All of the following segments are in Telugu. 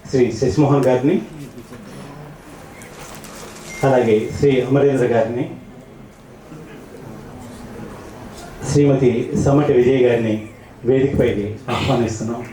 శ్రీ శశిమోహన్ గారిని, అలాగే శ్రీ అమరేంద్ర గారిని, శ్రీమతి సమ్మటి విజయ్ గారిని వేదికపైకి ఆహ్వానిస్తున్నాం.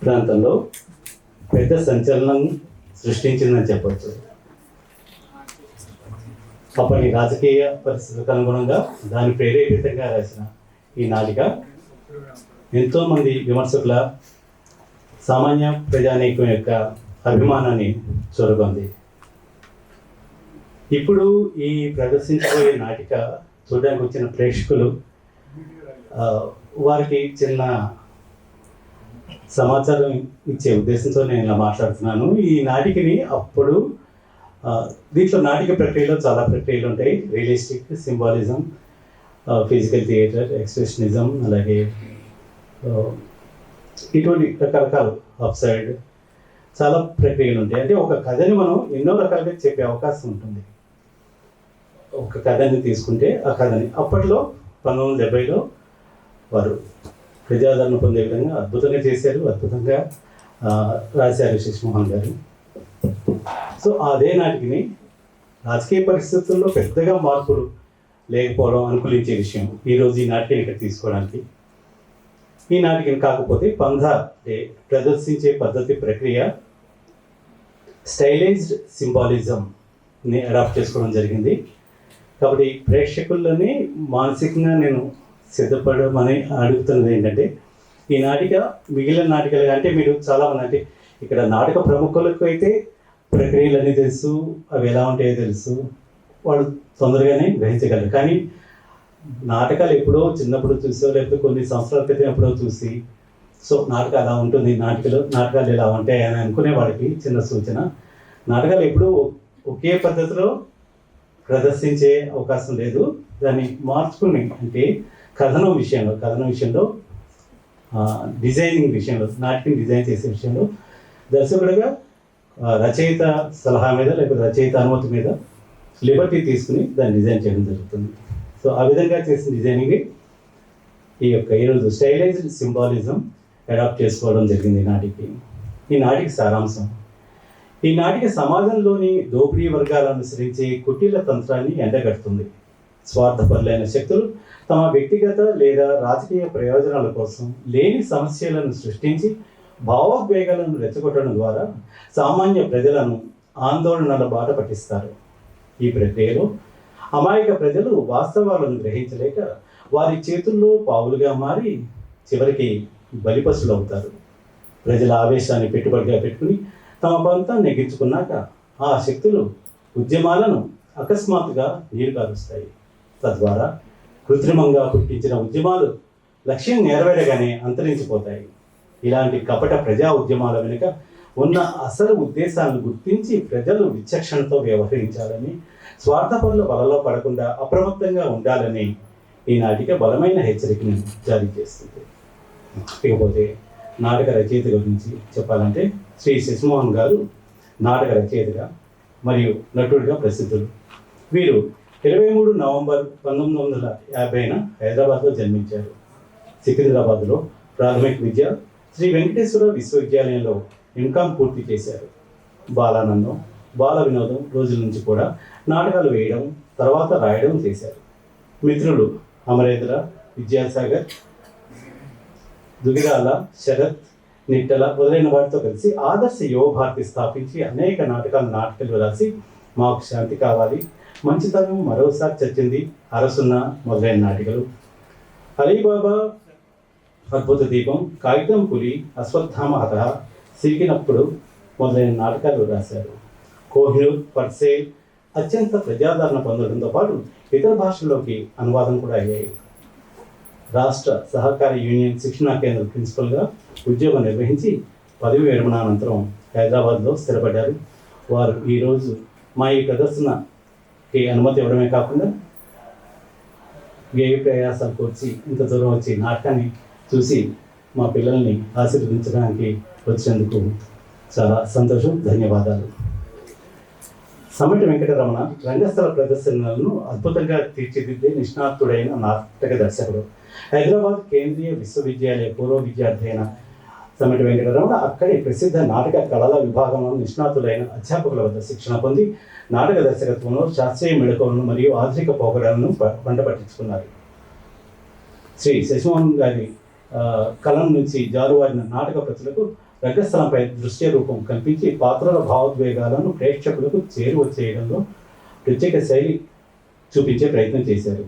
ప్రాంతంలో పెద్ద సంచలనం సృష్టించిందని చెప్పవచ్చు. అప్పటి రాజకీయ పరిస్థితులకు అనుగుణంగా దాని ప్రేరేపితంగా రాసిన ఈ నాటిక ఎంతోమంది విమర్శకుల, సామాన్య ప్రజానీకం యొక్క అభిమానాన్ని చూరగొంది. ఇప్పుడు ఈ ప్రదర్శించబోయే నాటిక చూడడానికి వచ్చిన ప్రేక్షకులు వారికి చిన్న సమాచారం ఇచ్చే ఉద్దేశంతో నేను ఇలా మాట్లాడుతున్నాను. ఈ నాటికని అప్పుడు దీంట్లో నాటిక ప్రక్రియలో చాలా ప్రక్రియలు ఉంటాయి. Realistic, symbolism, physical theatre, expressionism, అలాగే ఇటువంటి రకరకాల అప్సైడ్ చాలా ప్రక్రియలు ఉంటాయి. అంటే ఒక కథని మనం ఎన్నో రకాలుగా చెప్పే అవకాశం ఉంటుంది. ఒక కథని తీసుకుంటే ఆ కథని అప్పట్లో 1970లో వారు ప్రజాదరణ పొందే విధంగా అద్భుతంగా చేశారు, అద్భుతంగా రాశారు శశిమోహన్ గారు. సో అదే నాటికిని రాజకీయ పరిస్థితుల్లో పెద్దగా మార్పులు లేకపోవడం అనుకూలించే విషయం ఈరోజు ఈ నాటికని ఇక్కడ తీసుకోవడానికి. ఈ నాటికని కాకపోతే అంటే ప్రదర్శించే పద్ధతి, ప్రక్రియ స్టైలైజ్డ్ సింబాలిజంని అడాప్ట్ చేసుకోవడం జరిగింది. కాబట్టి ప్రేక్షకులని మానసికంగా నేను సిద్ధపడమని అడుగుతున్నది ఏంటంటే, ఈ నాటిక మిగిలిన నాటికలు అంటే మీరు చాలామంది అంటే ఇక్కడ నాటక ప్రముఖులకు అయితే ప్రక్రియలన్నీ తెలుసు, అవి ఎలా ఉంటాయో తెలుసు, వాళ్ళు తొందరగానే గ్రహించగలరు. కానీ నాటకాలు ఎప్పుడో చిన్నప్పుడు చూసో లేకపోతే కొన్ని సంవత్సరాల క్రితం ఎప్పుడో చూసి సో నాటకం అలా ఉంటుంది, నాటకాలు ఇలా ఉంటాయి అని అనుకునే వాళ్ళకి చిన్న సూచన. నాటకాలు ఎప్పుడూ ఒకే పద్ధతిలో ప్రదర్శించే అవకాశం లేదు. దాన్ని మార్చుకుని అంటే కథనం విషయంలో డిజైనింగ్ విషయంలో, నాటికని డిజైన్ చేసే విషయంలో దర్శకుడిగా రచయిత సలహా మీద లేకపోతే రచయిత అనుమతి మీద లిబర్టీ తీసుకుని దాన్ని డిజైన్ చేయడం జరుగుతుంది. సో ఆ విధంగా చేసిన డిజైనింగ్ ఈ యొక్క ఈరోజు స్టైలైజ్డ్ సింబాలిజం అడాప్ట్ చేసుకోవడం జరిగింది ఈ నాటికి సారాంశం. ఈ నాటిక సమాజంలోని దోపిడీ వర్గాలను అనుసరించే కుటీల తంత్రాన్ని ఎండగడుతుంది. స్వార్థపరులైన శక్తులు తమ వ్యక్తిగత లేదా రాజకీయ ప్రయోజనాల కోసం లేని సమస్యలను సృష్టించి భావోద్వేగాలను రెచ్చగొట్టడం ద్వారా సామాన్య ప్రజలను ఆందోళనల బాట పట్టిస్తారు. ఈ ప్రక్రియలో అమాయక ప్రజలు వాస్తవాలను గ్రహించలేక వారి చేతుల్లో పావులుగా మారి చివరికి బలిపశులు అవుతారు. ప్రజల ఆవేశాన్ని పెట్టుబడిగా పెట్టుకుని తమ పంతాన్ని నెగ్గించుకున్నాక ఆ శక్తులు ఉద్యమాలను అకస్మాత్తుగా నీరు కారుస్తాయి. తద్వారా కృత్రిమంగా పుట్టించిన ఉద్యమాలు లక్ష్యం నెరవేరగానే అంతరించిపోతాయి. ఇలాంటి కపట ప్రజా ఉద్యమాల వెనుక ఉన్న అసలు ఉద్దేశాలను గుర్తించి ప్రజలు విచక్షణతో వ్యవహరించాలని, స్వార్థపరుల వలలో పడకుండా అప్రమత్తంగా ఉండాలని ఈ నాటిక బలమైన హెచ్చరికను జారీ చేస్తుంది. ఇకపోతే నాటక రచయిత గురించి చెప్పాలంటే శ్రీ శశిమోహన్ గారు నాటక రచయితగా మరియు నటుడిగా ప్రసిద్ధులు. వీరు 23 నవంబర్ 1950 హైదరాబాద్లో జన్మించారు. సికింద్రాబాద్లో ప్రాథమిక విద్య, శ్రీ వెంకటేశ్వర విశ్వవిద్యాలయంలో ఎంకామ్ పూర్తి చేశారు. బాలానందం, బాల వినోదం రోజుల నుంచి కూడా నాటకాలు వేయడం, తర్వాత రాయడం చేశారు. మిత్రులు అమరేంద్ర, విద్యాసాగర్, దుగిరాల, శరత్, నిట్టల మొదలైన వారితో కలిసి ఆదర్శ యువ భారతి స్థాపించి అనేక నాటకాలు రాసి మాకు శాంతి కావాలి, మంచితనం మరోసారి చచ్చింది, అరసున్న మొదలైన నాటికలు, అలీబాబా, అద్భుత దీపం, కాగితం పులి, అశ్వత్థామ హత, సిరికినప్పుడు మొదలైన నాటకాలు రాశారు. కోహినూర్, పర్సేల్ అత్యంత ప్రజాదరణ పొందడంతో పాటు ఇతర భాషల్లోకి అనువాదం కూడా అయ్యాయి. రాష్ట్ర సహకార యూనియన్ శిక్షణా కేంద్ర ప్రిన్సిపల్గా ఉద్యోగం నిర్వహించి పదవి విరమణ అనంతరం హైదరాబాద్లో స్థిరపడ్డారు. వారు ఈరోజు మా ఈ ప్రదర్శనకి అనుమతి ఇవ్వడమే కాకుండా వ్యయ ప్రయాసాలు కూర్చి ఇంత దూరం వచ్చి నాటకాన్ని చూసి మా పిల్లల్ని ఆశీర్వదించడానికి వచ్చినందుకు చాలా సంతోషం, ధన్యవాదాలు. సమటి వెంకటరమణ రంగస్థల ప్రదర్శనలను అద్భుతంగా తీర్చిదిద్దే నిష్ణాతుడైన నాటక దర్శకుడు. హైదరాబాద్ కేంద్రీయ విశ్వవిద్యాలయ పూర్వ విద్యార్థి అయిన సమటి వెంకటరమణ అక్కడి ప్రసిద్ధ నాటక కళల విభాగంలో నిష్ణాతులైన అధ్యాపకుల వద్ద శిక్షణ పొంది నాటక దర్శకత్వంలో శాస్త్రీయ మెళకువలను మరియు ఆధునిక పోకడలను వంట పట్టించుకున్నారు. శ్రీ శశిమోహన్ గారి కలం నుంచి జారువారిన నాటక ప్రతులకు రంగస్థలంపై దృశ్య రూపం కల్పించి పాత్రల భావోద్వేగాలను ప్రేక్షకులకు చేరువ చేయడంలో ప్రత్యేక శైలి చూపించే ప్రయత్నం చేశారు.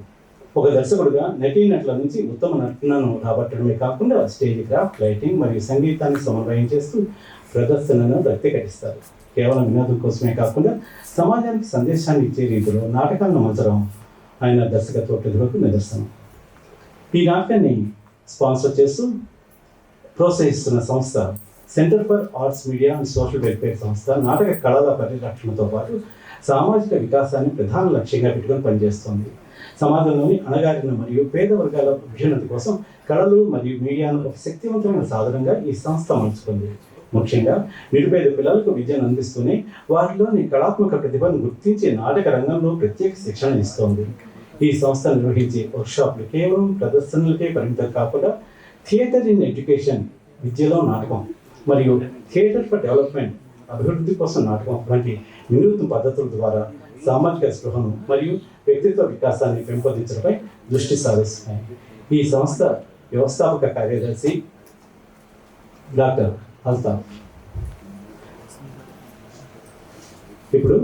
ఒక దర్శకుడుగా నటీనటుల నుంచి ఉత్తమ నటనను రాబట్టడమే కాకుండా స్టేజ్ క్రాఫ్ట్, లైటింగ్ మరియు సంగీతాన్ని సమన్వయం చేస్తూ ప్రదర్శనను వ్యక్తీకరిస్తారు. కేవలం వినోదం కోసమే కాకుండా సమాజానికి సందేశాన్ని ఇచ్చే రీతిలో నాటకాలను మలచడం ఆయన దర్శకత్వ ప్రతిభకు నిదర్శనం. ఈ నాటకాన్ని స్పాన్సర్ చేస్తూ ప్రోత్సహిస్తున్న సంస్థ centre for arts, media and social welfare సంస్థ నాటక కళల పరిరక్షణతో పాటు సామాజిక వికాసాన్ని ప్రధాన లక్ష్యంగా పెట్టుకొని పనిచేస్తోంది. సమాజంలోని అణగారిన మరియు పేద వర్గాల అభ్యున్నతి కోసం కళలు మరియు మీడియాను ఒక శక్తివంతమైన సాధనంగా ఈ సంస్థ మలుచుకుంది. ముఖ్యంగా నిరుపేద పిల్లలకు విద్యను అందిస్తూనే వారిలోని కళాత్మక ప్రతిభను గుర్తించి నాటక రంగంలో ప్రత్యేక శిక్షణ ఇస్తోంది. ఈ సంస్థ నిర్వహించే వర్క్షాప్లు కేవలం ప్రదర్శనలకే పరిమితం కాకుండా థియేటర్ ఇన్ ఎడ్యుకేషన్, విద్యలో నాటకం మరియు థియేటర్ ఫర్ డెవలప్మెంట్, అభివృద్ధి కోసం నాటకం వంటి వినూత్న పద్ధతుల ద్వారా సామాజిక స్పృహను మరియు వ్యక్తిత్వ వికాసాన్ని పెంపొందించడంపై దృష్టి సారిస్తున్నాయి. ఈ సంస్థ వ్యవస్థాపక కార్యదర్శి డాక్టర్ అల్తాఫ్. ఇప్పుడు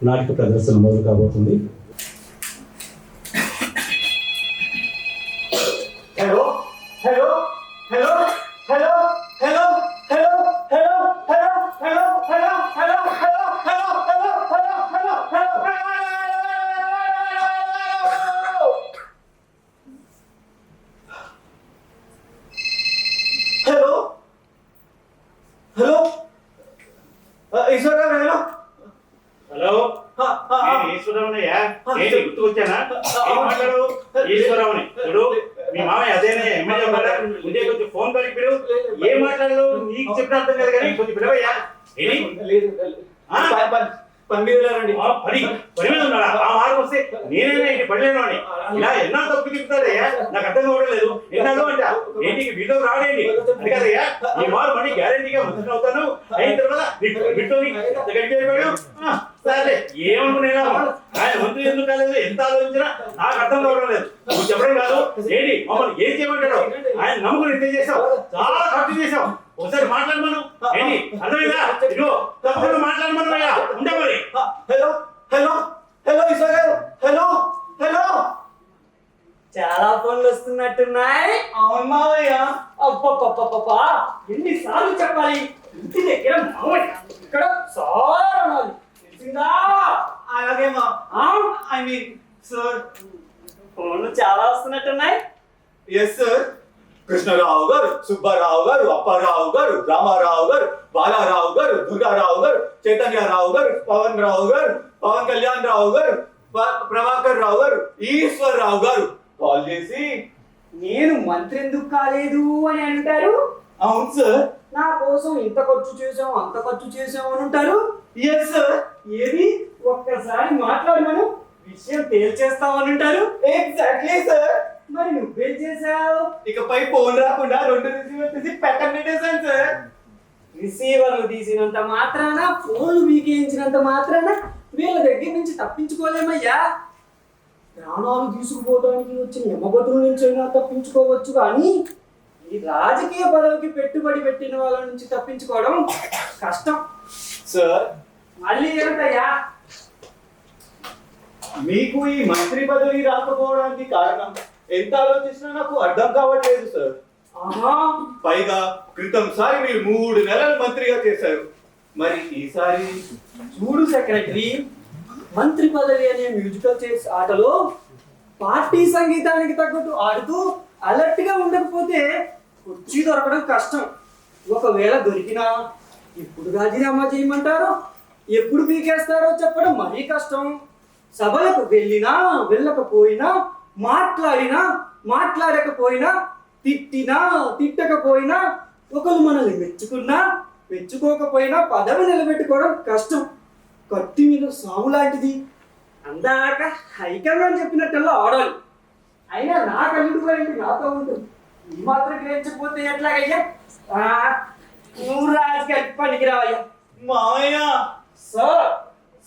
నాటక ప్రదర్శన మొదలు కాబోతుంది. Hello, hello, hello, hello, hello, hello, hello, hello, hello, hello, hello, hello, hello, hello, hello, hello, hello, hello, hello, Eswararao hello. Hello, నేను ఈశ్వరరావునయ్యా. ఏంటి గుర్తుకొచ్చానా? ఏం మాట్లాడు? ఈశ్వరరావుని చూడు, మీ మామయ్య అదేనే ఎమ్మెల్యే ఉన్నారా? ముందే కొంచెం ఫోన్ కలిపి పిలువు. ఏం మాట్లాడు? నీకు చెప్పిన అర్థం కాదు కానీ కొంచెం పిలవయ్యా. పని మీద రండి. పని మీద ఉన్నాడా? ఆ మార్గం వస్తే నేనైనా ఇంటి పనిలేను అని ఇలా ఎన్నో తప్పు తిప్పుతారయ్యా, నాకు అర్థం కావడం లేదు. ఎన్నాళ్ళు అంట ఏంటి వీళ్ళు రాడేంటి అది కదయ్యా. ఈ మారు మళ్ళీ గ్యారెంటీగా ముద్ర అవుతాను. అయిన తర్వాత బిడ్డని గడిపోయాడు. సరే ఏమనుకున్నా ఆయన మంత్రి ఎందుకు కాలేదు, ఎంత ఆలోచించినా నాకు అర్థం కావడం లేదు. నువ్వు చెప్పడం కాదు ఏంటి మమ్మల్ని ఏం చేయమంటాడు? ఆయన నమ్ముకుని ఎంత చేసావు, చాలా ఖర్చు చేసావు. ఒకసారి మాట్లాడమను. ఏంటి అర్థమైందా? ఇదిగో తప్పకుండా మాట్లాడమను అయ్యా. ఉండే మరి. హలో హలో హలో ఈశ్వర్ గారు, హలో హలో. చాలా ఫోన్లు వస్తున్నట్టున్నాయి. అవును మావయ్య. అబ్బబ్బబ్బబ్బా, ఎన్నిసార్లు చెప్పాలి? ఇంటి దగ్గర మావయ్య, ఇక్కడ చాలా అనాలి. తెలిసిందా? అలాగే మా ఐ మీన్ సార్. ఫోన్లు చాలా వస్తున్నట్టున్నాయి. Yes sir. కృష్ణరావు గారు, సుబ్బారావు గారు, అప్పారావు గారు, రామారావు గారు, బాలారావు గారు, దుర్గారావు గారు, చైతన్యరావు గారు, పవన్ రావు గారు, పవన్ కళ్యాణ్ రావు గారు, ప్రభాకర్ రావు గారు, ఈశ్వర్ రావు గారు కాల్ చేసి నేను మంత్రి ఎందుకు కాలేదు అని అంటారు. అవును సార్, నా కోసం ఇంత ఖర్చు చేసాం, అంత ఖర్చు చేసాం అని అంటారు. Yes sir. ఏది ఒక్కసారి మాట్లాడమను, విషయం తేల్చేస్తామని అంటారు. Exactly sir. మరి నువ్వేం చేశావు? ఇకపై ఫోన్ రాకుండా 2 రిసీవర్ తీసి పక్కన పెట్టేశాను సార్. రిసీవర్లు తీసినంత మాత్రాన, ఫోన్లు వీకేయించినంత మాత్రాన వీళ్ళ దగ్గర నుంచి తప్పించుకోలేమయ్యా. ప్రాణాలు తీసుకుపోవడానికి వచ్చిన యమగతుల నుంచి అయినా తప్పించుకోవచ్చు, కానీ ఈ రాజకీయ పదవికి పెట్టుబడి పెట్టిన వాళ్ళ నుంచి తప్పించుకోవడం కష్టం. సార్ మళ్ళీ ఏంటయ్యా? మీకు ఈ మంత్రి పదవి రాకపోవడానికి కారణం ఎంత ఆలోచించినా నాకు అర్థం కావట్లేదు సార్. ఆహా, పైగా క్రితం సారి మీరు 3 నెలలు మంత్రిగా చేశారు, మరి ఈసారి చూడు సెక్రటరీ, మంత్రి పదవి అనే మ్యూజికల్ చైర్స్ ఆటలో పార్టీ సంగీతానికి తగ్గట్టు ఆడుతూ అలర్ట్ గా ఉండకపోతే కుర్చీ దొరకడం కష్టం. ఒకవేళ దొరికినా ఎప్పుడు రాజీనామా చేయమంటారో, ఎప్పుడు పీకేస్తారో చెప్పడం మరీ కష్టం. సభలకు వెళ్ళినా వెళ్ళకపోయినా, మాట్లాడినా మాట్లాడకపోయినా, తిట్టినా తిట్టకపోయినా, ఒకరు మనల్ని మెచ్చుకున్నా మెచ్చుకోకపోయినా పదవి నిలబెట్టుకోవడం కష్టం. కత్తి మీద సాము లాంటిది. అందాక హైకమాండ్ చెప్పినట్టల్లా ఆడాలి. అయినా నా కల్లుడు ఏంటి నాతో ఉంటుంది. ఈ మాత్రం గ్రహించకపోతే ఎట్లాగయ్యా? నువ్వు రాజకీయానికి పనికిరావయ్యా. మామయ్య. సార్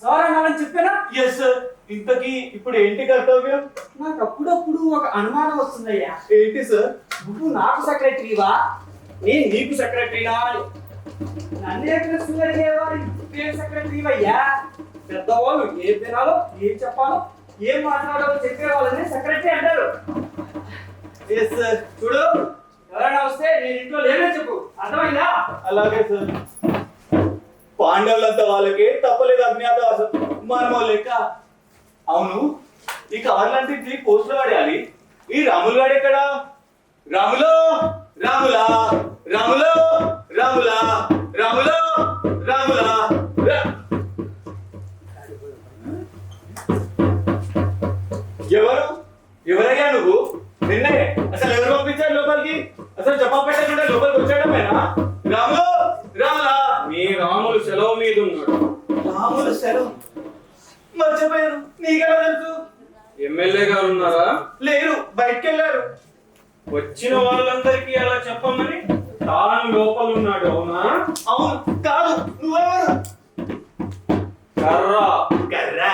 సార్ అన్నానని చెప్పానా? Yes sir. ఇంతకీ ఇప్పుడు ఏంటి కర్తవ్యం? నాకు అప్పుడప్పుడు ఒక అనుమానం వస్తుందయ్యా. ఏంటి సార్? నువ్వు నాకు సెక్రటరీవా, నేను నీకు సెక్రటరీనా అని. నన్నే ప్రశ్నలు అడిగేవారు ఏం సెక్రటరీవయ్యా? పెద్దవాళ్ళు ఏం తినాలో, ఏం చెప్పాలో, ఏం మాట్లాడాలో చెప్పేవాళ్ళని సెక్రటరీ అంటారు. Yes sir. చూడు, ఎవరైనా వస్తే నేను ఇంట్లో లేనని చెప్పు, అర్థమైందా? అలాగే సార్. పాండవులంతా వాళ్ళకే తప్పలేదు అజ్ఞాతవాసం, మనమో లెక్క. అవును, ఈ కార్లంటికి పోస్టులు పడేయాలి. ఈ రాములు గాడు ఎక్కడ? రాములో రాములా రాములో రాములా రాములో రాములా ఎవరు? ఎవరయ్యా నువ్వు? నిన్నే అసలు ఎవరు పంపించారు లోపలికి? అసలు జవాబు పెట్టకుండా లోపలికి వచ్చాడమేనా? రాములో రాములా. మీ రాములు సెలవు మీద ఉన్నాడు. రాములు సెలవు మర్చిపోయారు. నీకెలా తెలుసు? ఎమ్మెల్యే గారు ఉన్నారా? లేరు, బయటికి వెళ్ళారు. వచ్చిన వాళ్ళందరికీ అలా చెప్పమని తాను లోపల ఉన్నాడు. అవునా? అవును. కాదు, నువ్వెవరు? కర్రా కర్రా.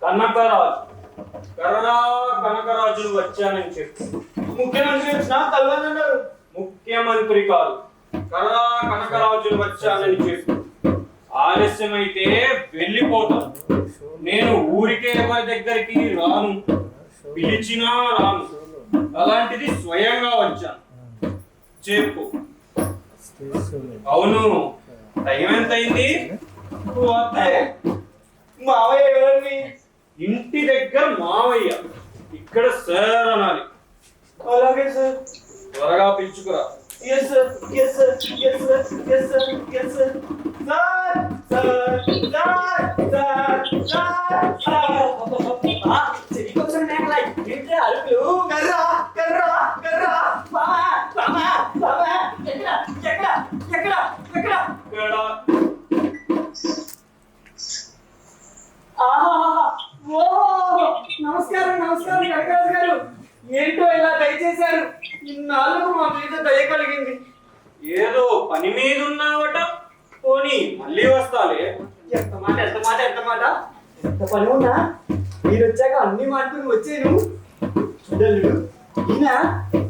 కనకరాజు. కర్రా కనకరాజును వచ్చానని చెప్పు. ముఖ్యమంత్రి వచ్చినా కలవనన్నారు. ముఖ్యమంత్రి కాదు, కర్రా కనకరాజును వచ్చానని చెప్పు. ఆలస్యమైతే వెళ్ళిపోతాను. నేను ఊరికే ఎవరి దగ్గరికి రాను, పిలిచినా రాను. అలాంటిది స్వయంగా వచ్చాను. చెప్పు. అవును, టైం ఎంత అయింది? మావయ్య ఎవరిని? ఇంటి దగ్గర మావయ్య, ఇక్కడ సార్ అనాలి. అలాగే సార్. త్వరగా పిలుచుకురా. Yes sir, yes sir, yes sir, yes sir, yes sir. Sir sir sir sir sir. చెరికొచ్చిన మేకలా ఏంటి అరుపులు? కర్రా కర్రా కర్రా. బామా బామా బామా, ఎక్కడ ఎక్కడ ఎక్కడ ఎక్కడ? ఇక్కడ నమస్కారం నమస్కారం కనకరాజు గారు. ఏంటో ఇలా దయచేశారు. ఇన్నాళ్ళకు మా మీద దయ కలిగింది. ఏదో పని మీద ఉన్నావట, పోనీ మళ్ళీ వస్తాలే. ఎంత మాట ఎంత మాట ఎంత మాట. ఎంత పని ఉన్నా మీరు వచ్చాక అన్ని మాటలు వచ్చాను. చూడలు ఈయన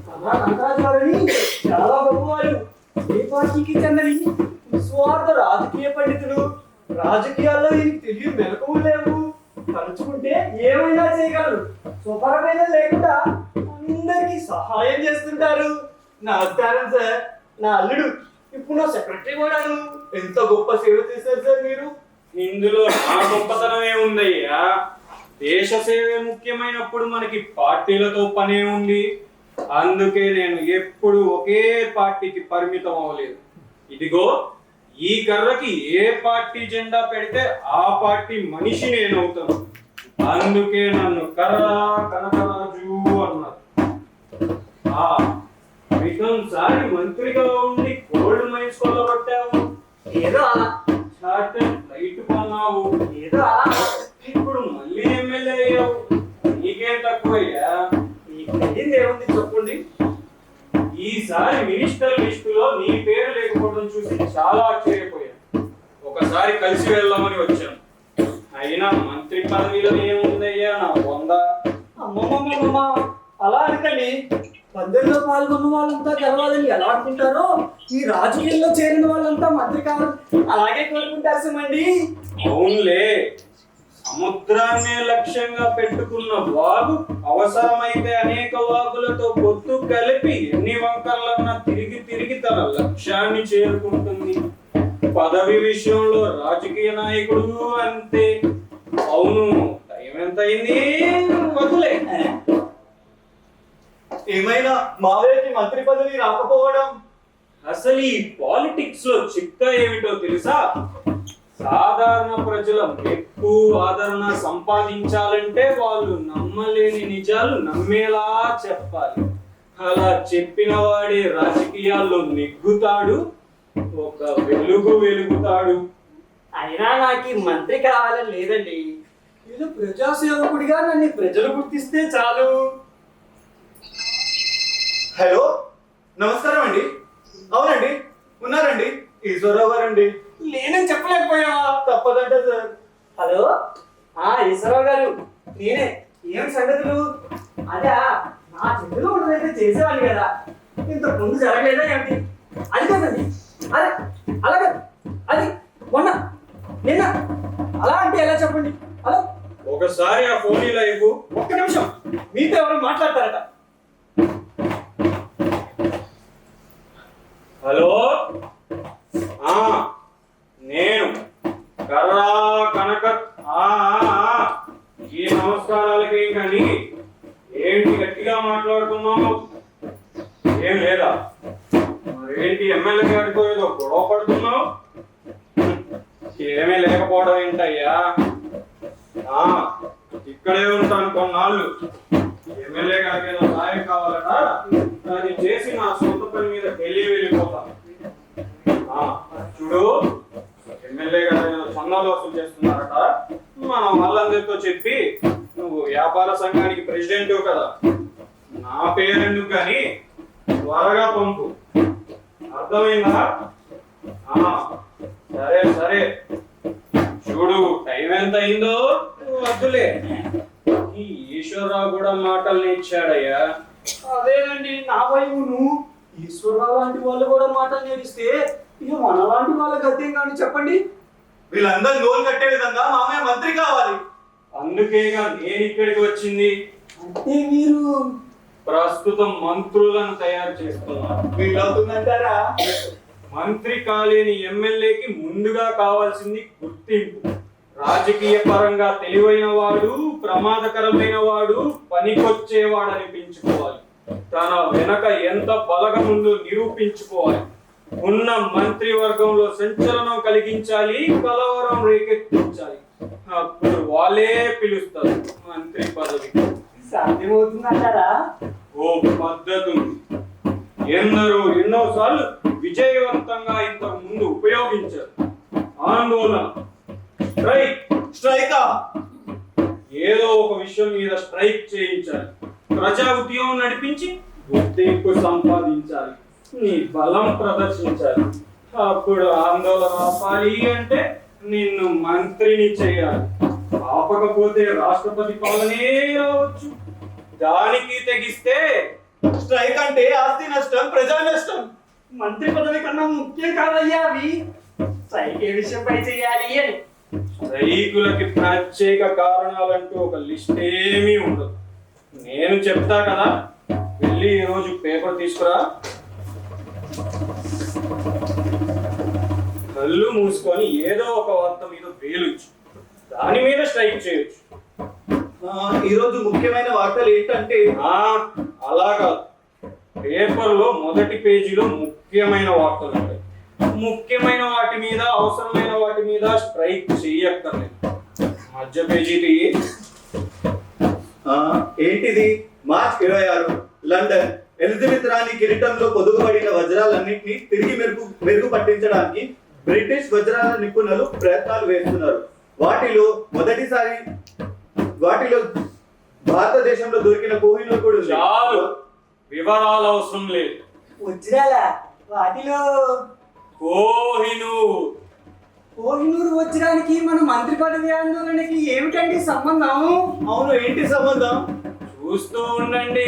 కనకరాజు గారని చాలా గొప్పవారు. ఏ పార్టీకి చెందని నిస్వార్థ రాజకీయ పండితులు. రాజకీయాల్లో ఈయనకి తెలియని మెలకువలు లేవు. తలుచుకుంటే ఏమైనా చేయగలరు. స్వపరమైన లేకుండా అందరికీ సహాయం చేస్తుంటారు. నమస్కారం సార్. నా అల్లుడు ఇప్పుడు నా సెక్రటరీ కూడాను. ఎంత గొప్ప సేవ చేశారు సార్ మీరు. ఇందులో నా గొప్పతనం ఏముందయ్యా? దేశ సేవే ముఖ్యమైనప్పుడు మనకి పార్టీలతో పనే ఉంది. అందుకే నేను ఎప్పుడు ఒకే పార్టీకి పరిమితం అవ్వలేదు. ఇదిగో ఈ కర్రకి ఏ పార్టీ జెండా పెడితే ఆ పార్టీ మనిషి నేనవుతాను. అందుకే నన్ను కర్రా కనకరాజు అన్నారు. క్రితంసారి మంత్రిగా ఉండి గోల్డ్ మైన్స్ కొల్లగొట్టావు, ఏదో అలా చార్టెడ్ ఫ్లైట్ కొన్నావు, ఏదో అలా. ఇప్పుడు మళ్ళీ ఎమ్మెల్యే అయ్యావు. నీకేం తక్కువయ్యా? మీ ఏముంది చెప్పండి. ఈసారి మినిస్టర్ లిస్టులో నీ పేరు లేకపోవడం చూసి చాలా ఆశ్చర్యపోయాను. ఒకసారి కలిసి వెళ్దామని వచ్చాను. అయినా మంత్రి పదవిలో ఏముందయ్యా నా బొంద. అమ్మమ్మమ్మమ్మ అలా అనకండి. పందెంలో పాల్గొన్న వాళ్ళంతా గెలవాలని ఎలా అనుకుంటారో ఈ రాజకీయాల్లో చేరిన వాళ్ళంతా మంత్రి కావాలి అలాగే కోరుకుంటారు సుమండి. అవునులే, సముద్రాన్నే లక్ష్యంగా పెట్టుకున్న వాగు అవసరమైతే అనేక వాగులతో పొత్తు కలిపి ఎన్ని వంకర్లన్నా తిరిగి తిరిగి తన లక్ష్యాన్ని చేరుకుంటుంది. పదవి విషయంలో రాజకీయ నాయకుడు అంతే. అవును, టైం ఎంత అయింది? వదిలే. ఏమైనా మావయ్యకి మంత్రి పదవి రాకపోవడం? అసలు ఈ పాలిటిక్స్ లో చిక్క ఏమిటో తెలుసా? సాధారణ ప్రజల మెప్పు ఆదరణ సంపాదించాలంటే వాళ్ళు నమ్మలేని నిజాలు నమ్మేలా చెప్పాలి. అలా చెప్పిన వాడే రాజకీయాల్లో నెగ్గుతాడు, ఒక వెలుగు వెలుగుతాడు. అయినా నాకు ఈ మంత్రి కావాలని లేదండి. నేను ప్రజాసేవకుడిగా నన్ను ప్రజలు గుర్తిస్తే చాలు. హలో, నమస్కారం అండి. అవునండి, ఉన్నారండి. ఈశ్వరరావు గారండి. లేనని చెప్పలేకపోయావా? తప్పదంట సార్. హలో, ఈశ్వరరావు గారు నేనే. ఏం సంగతులు? అదే నా చేతిలో ఉన్నదైతే చేసేవాడిని కదా, ఇంత ముందు జరగలేదా ఏమిటి? అది కదండి, అదే అలాగే అది మొన్న నిన్న అలా అంటే ఎలా చెప్పండి? హలో, ఒకసారి ఆ ఫోన్ ఇలా ఇవ్వు. ఒక్క నిమిషం, మీతో ఎవరు మాట్లాడతారట. హలో, నేను కర్రా కనక. ఈ నమస్కారాలకి కానీ ఏంటి గట్టిగా మాట్లాడుతున్నావు? ఏం లేదా? మరేంటి ఎమ్మెల్యే గారితో ఏదో గొడవ పడుతున్నావు? ఏమీ లేకపోవడం ఏంటయ్యా? ఇక్కడే ఉంటాను కొన్నాళ్ళు. ఎమ్మెల్యే గారికి ఏదో సాయం కావాలట, అది చేసి నా సొంత పని మీద వెళ్ళిపోతాను. చూడు, ఎమ్మెల్యే గారు ఏదో చందాలు వసూలు చేస్తున్నారట. మనం వాళ్ళందరితో చెప్పి నువ్వు వ్యాపార సంఘానికి ప్రెసిడెంట్ కదా, నా పేరెందుకు కానీ త్వరగా పంపు. అర్థమైందా? సరే సరే. చూడు, టైం ఎంత అయిందో వద్దులే. ఈ ఈశ్వరరావు కూడా మాటలు నేర్చాడయ్యా. అదేనండి నా భయమును. ఈశ్వరరావు లాంటి వాళ్ళు కూడా మాటలు నేర్పిస్తే ఇక మన లాంటి వాళ్ళ గతేం కానీ చెప్పండి. వీళ్ళందరూ నోలు కట్టే విధంగా మామయ్య మంత్రి కావాలి. అందుకేగా నేను ఇక్కడికి వచ్చింది. అంటే మీరు ప్రస్తుతం మంత్రులను తయారు చేస్తున్నారు. వీళ్ళవుతుందంటారా? మంత్రి కాలేని ఎమ్మెల్యేకి ముందుగా కావాల్సింది గుర్తింపు. రాజకీయ పరంగా తెలివైన వాడు, ప్రమాదకరమైన వాడు, పనికొచ్చేవాడు అనిపించుకోవాలి. తన వెనక ఎంత బలగం ఉందో నిరూపించుకోవాలి. ఉన్న మంత్రివర్గంలో సంచలనం కలిగించాలి, కలవరం రేకెత్తించాలి. అప్పుడు వాళ్ళే పిలుస్తారు మంత్రి పదవి. సాధ్యమవుతుందంటారా? ఓ పద్ధతి ఉంది. ఎందరో ఎన్నోసార్లు విజయవంతంగా ఇంతకు ముందు ఉపయోగించారు. ఆందోళన, స్ట్రైకా? ఏదో ఒక విషయం మీద స్ట్రైక్ చేయించాలి. ప్రజా ఉద్యమం నడిపించి గుర్తింపు సంపాదించాలి. నీ బలం ప్రదర్శించాలి. అప్పుడు ఆందోళన ఆపాలి అంటే నిన్ను మంత్రిని చేయాలి. ఆపకపోతే రాష్ట్రపతి పాలనే రావచ్చు. దానికి తెగిస్తే స్ట్రైక్ అంటే ఆస్తి నష్టం, ప్రజా నష్టం. మంత్రి పదవి కన్నా ముఖ్యం కాదయ్యా అవి. సైకే విషయంపై చేయాలి అని. రైతులకి ప్రత్యేక కారణాలంటూ ఒక లిస్ట్ ఏమీ ఉండదు. నేను చెప్తా కదా, వెళ్ళి ఈరోజు పేపర్ తీసుకురా. కళ్ళు మూసుకొని ఏదో ఒక వార్త మీద వేలుచ్చు, దాని మీద స్ట్రైక్ చేయొచ్చు. ఈరోజు ముఖ్యమైన వార్తలు ఏంటంటే అలా కాదు, పేపర్లో మొదటి పేజీలో ముఖ్యమైన వార్తలు ఉంటాయి. ముఖ్యమైన వాటి మీద, అవసరమైన వాటి మీద స్ట్రైక్ చెయ్యక్కర్లేదు. మధ్య పేజీ ఏంటిది? March 26 London. ఎలిజబెత్ రాణి కిరీటంలో పొదుగుబడిన వజ్రాలన్నింటినీ తిరిగి మెరుగు పట్టించడానికి బ్రిటిష్ వజ్రాల నిపుణులు ప్రయత్నాలు వేస్తున్నారు. వాటిలో భారతదేశంలో దొరికిన కోహినూర్ కూడా ఉంది. చాలు, వివరాలు అవసరం లేదు. వజ్రాలా? వాటిలో కోహినూర్. కోహినూరు వజ్రానికి మన మంత్రి పదవి ఆందోళనకి ఏమిటండి సంబంధం? అవును, ఏంటి సంబంధం? చూస్తూ ఉండండి.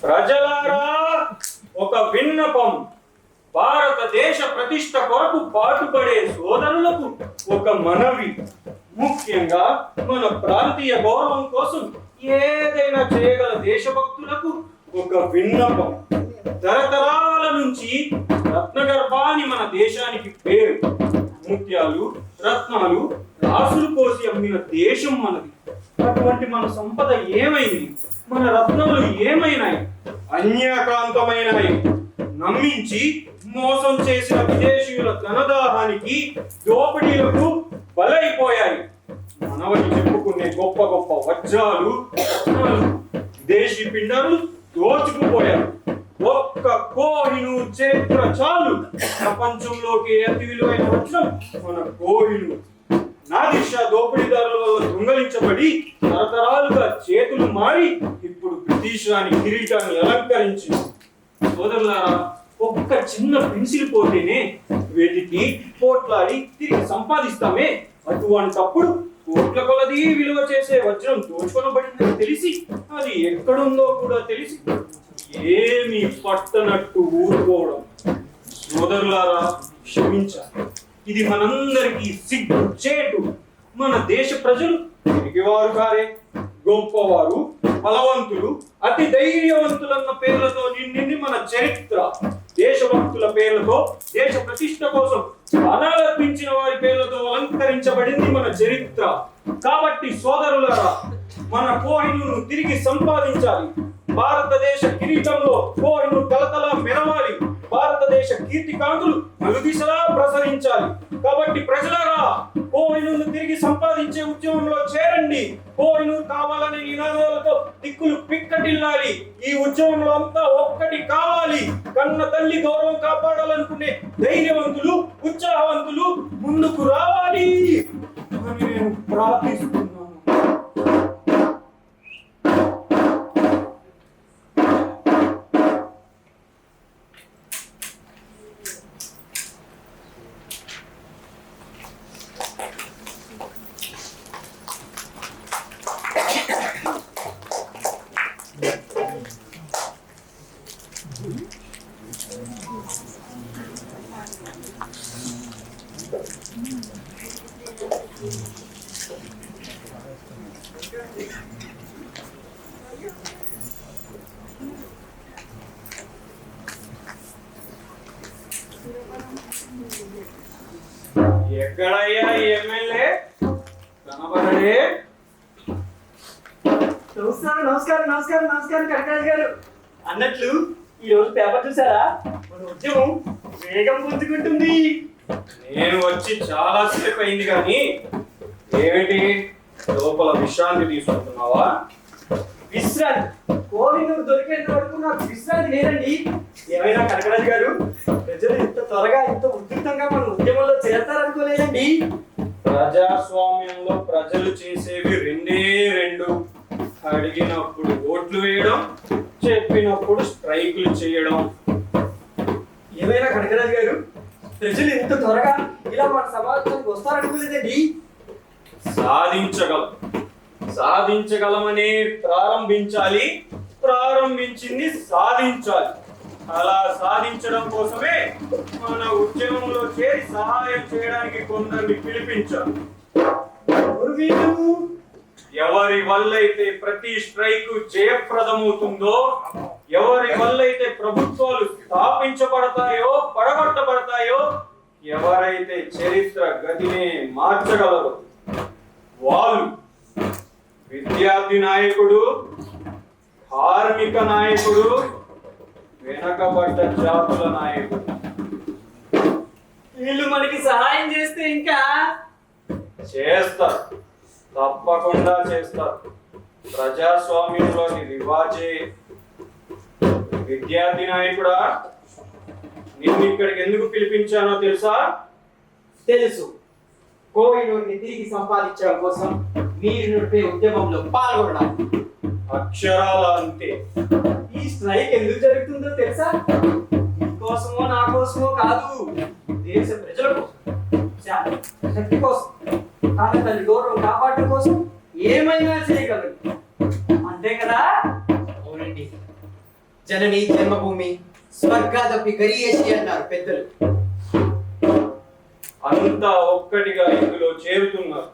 ప్రజలారా, ఒక విన్నపం. భారతదేశ ప్రతిష్ట కొరకు పాటుపడే సోదరులకు ఒక మనవి. ముఖ్యంగా మన ప్రాంతీయ గౌరవం కోసం ఏదైనా చేయగల దేశభక్తులకు ఒక విన్నపం. తరతరాల నుంచి రత్నగర్భాని మన దేశానికి పేరు. ముత్యాలు, రత్నాలు, రాసులు పోసి అమ్మిన దేశం మనది. అటువంటి మన సంపద ఏమైంది? మన రత్నాలు ఏమైనాయి? అన్యాక్రాంతమైనవి. నమ్మించి మోసం చేసిన విదేశీయుల ధనదాహానికి, దోపిడీలకు బలైపోయాయి. మనవని చెప్పుకునే గొప్ప గొప్ప వజ్రాలు, రత్నాలు విదేశీ పిండాలు దోచుకుపోయారు. ఒక్క కోహినూర్ చరిత్ర చాలు. ప్రపంచంలోకి అతి విలువైన వజ్రం మన కోహినూర్. నాదిషా దోపిడీదారుల వల్ల దొంగలించబడి తరతరాలుగా చేతులు మారి ఇప్పుడు బ్రిటిష్ రాణి కిరీటాన్ని అలంకరించింది. సోదరులారా, ఒక్క చిన్న పెన్సిల్ పోతేనే వెతికి పోట్లాడి తిరిగి సంపాదిస్తామే. అటువంటప్పుడు కోట్ల కొలది విలువ చేసే వజ్రం దోచుకొనబడిందని తెలిసి, అది ఎక్కడుందో కూడా తెలిసి ఏమీ పట్టనట్టు ఊరుకోవడం. సోదరులారా, క్షమించాలి. ఇది మనందరికీ సిగ్గు చేటు. మన దేశ ప్రజలు తిరిగివారు కారే. గొప్పవారు, బలవంతులు, అతి ధైర్యవంతులన్న పేర్లతో నిండింది మన చరిత్ర. దేశభక్తుల పేర్లతో, దేశ ప్రతిష్ట కోసం ప్రాణాలర్పించిన వారి పేర్లతో అలంకరించబడింది మన చరిత్ర. కాబట్టి సోదరులారా, మన కోహినూర్ను తిరిగి సంపాదించాలి. భారతదేశ కిరీటంలో కోహినూర్ తలతలా మెరవాలి. భారతదేశ కీర్తి కాంతులు నలుదిశలా ప్రసరించాలి. కాబట్టి ప్రజలారా, కోహినూర్ను తిరిగి సంపాదించే ఉద్యమంలో చేరండి. కోహినూర్ కావాలనే నినాదాలతో దిక్కులు పిక్కటిల్లాలి. ఈ ఉద్యమంలో అంతా ఒక్కటి కావాలి. కన్న తల్లి గౌరవం కాపాడాలనుకునే ధైర్యవంతులు, ఉత్సాహవంతులు ముందుకు రావాలి అని నేను ప్రార్థిస్తున్నాను. ఎక్కడయ్యా ఎమ్మెల్యే? కనబడడే? నమస్కారం నమస్కారం నమస్కారం కనకరాజు గారు. అన్నట్లు ఈ రోజు పేపర్ చూసారా? మన ఉద్యమం వేగం పుంజుకుంటుంది. నేను వచ్చి చాలా సేపు అయింది కానీ ఏమిటి, లోపల విశ్రాంతి తీసుకుంటున్నావా? విశ్రాంతి? కోహినూర్ దొరికేంత వరకు నాకు విశ్రాంతి లేదండి. ఏమైనా కనకరాజు గారు, ప్రజలు ఇంత త్వరగా ఇంత ఉధృతంగా మన ఉద్యమంలో చేరతారనుకోలేదండి. ప్రజాస్వామ్యంలో ప్రజలు చేసేవి రెండే రెండు. అడిగినప్పుడు ఓట్లు వేయడం, చెప్పినప్పుడు స్ట్రైకులు చేయడం. ఏమైనా కనకరాజు గారు, ప్రజలు ఇంత త్వరగా ఇలా మన సమాజానికి వస్తారనుకోలేదండి. సాధించగలమని ప్రారంభించాలి, ప్రారంభించింది సాధించాలి. అలా సాధించడం కోసమే మన ఉద్యమంలో చేరి సహాయం చేయడానికి కొందరిని పిలిపించారు. ఎవరి వల్లైతే ప్రతి స్ట్రైక్ జయప్రదమవుతుందో, ఎవరి వల్లైతే ప్రభుత్వాలు స్థాపించబడతాయో, పడగొట్టబడతాయో, ఎవరైతే చరిత్ర గతిని మార్చగలరు వాళ్ళు విద్యార్థి నాయకుడు, కార్మిక నాయకుడు, వెనకబడ్డ జాతుల నాయకుడు. వీళ్ళు మనకి సహాయం చేస్తే ఇంకా చేస్తారు. తప్పకుండా చేస్తారు. ప్రజాస్వామ్యంలోని రివాజే. విద్యార్థి నాయకుడా, నిన్ను ఇక్కడికి ఎందుకు పిలిపించానో తెలుసా? తెలుసు. కోహినూర్ని తిరిగి సంపాదించడం కోసం మీరు నడిపే ఉద్యమంలో పాల్గొనడానికి. అక్షరాల అంతే. ఈ స్ట్రైక్ ఎందుకు జరుగుతుందో తెలుసా? మీకోసమో నా కోసమో కాదు, దేశ ప్రజల కోసం, శాంతి, శక్తి కోసం, తన తల్లి గౌరవం కాపాడటం కోసం ఏమైనా చేయగలరు, అంతే కదా? అవునండి. జనని జన్మభూమి స్వర్గాదపి గరియేసి అన్నారు పెద్దలు. అంతా ఒక్కటిగా ఇందులో చేరుతున్నారు.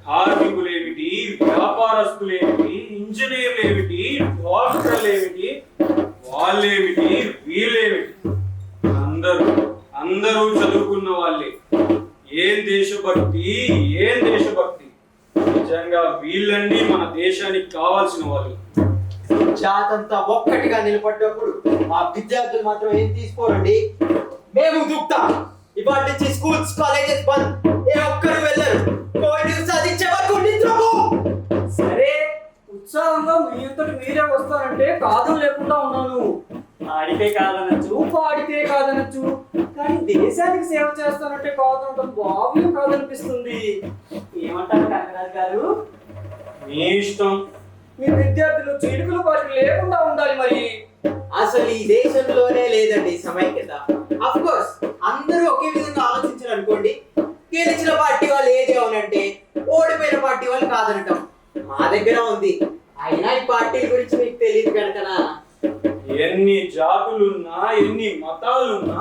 కార్మికులేమిటి, వ్యాపారస్తులేమిటి, ఇంజనీర్లేమిటి, డాక్టర్లేమిటి, వాళ్ళేమిటి, వీళ్ళేమిటి, అందరూ చదువుకున్న వాళ్ళే. ఏం దేశభక్తి, ఏం దేశభక్తి! నిజంగా వీళ్ళండి మన దేశానికి కావాల్సిన వాళ్ళు. జాతంతా ఒక్కటిగా నిలబడ్డప్పుడు మా విద్యార్థులు మాత్రం ఏం తీసుకోరండి. మేము దూకుతాం. ఇవాళ నుంచి స్కూల్స్ కాలేజెస్ బంద్. ఏ ఒక్కరు వెళ్ళరు. కోవిడ్ సాధించే వరకు నిద్రపో. సరే, ఉత్సాహంగా మీ అంతటి మీరే వస్తారంటే కాదు లేకుండా ఉన్నాను. ఆడితే కాదనొచ్చు, పాడితే కాదనొచ్చు, కానీ దేశానికి సేవ చేస్తానంటే కాదనటం బాగా కాదనిపిస్తుంది. ఏమంటారు కనకరాజు గారు? మీ ఇష్టం. మీ విద్యార్థులు చిలుకల పాటు లేకుండా ఉండాలి. మరి అసలు ఈ దేశంలోనే లేదండి సమైక్యత. అఫ్ కోర్స్ అందరూ ఒకే విధంగా ఆలోచించారు అనుకోండి. గెలిచిన పార్టీ వాళ్ళు ఏది అవునంటే ఓడిపోయిన పార్టీ వాళ్ళు కాదనటం మా దగ్గర ఉంది. అయినా ఈ పార్టీల గురించి మీకు తెలియదు కనుకనా. ఎన్ని జాతులున్నా, ఎన్ని మతాలున్నా,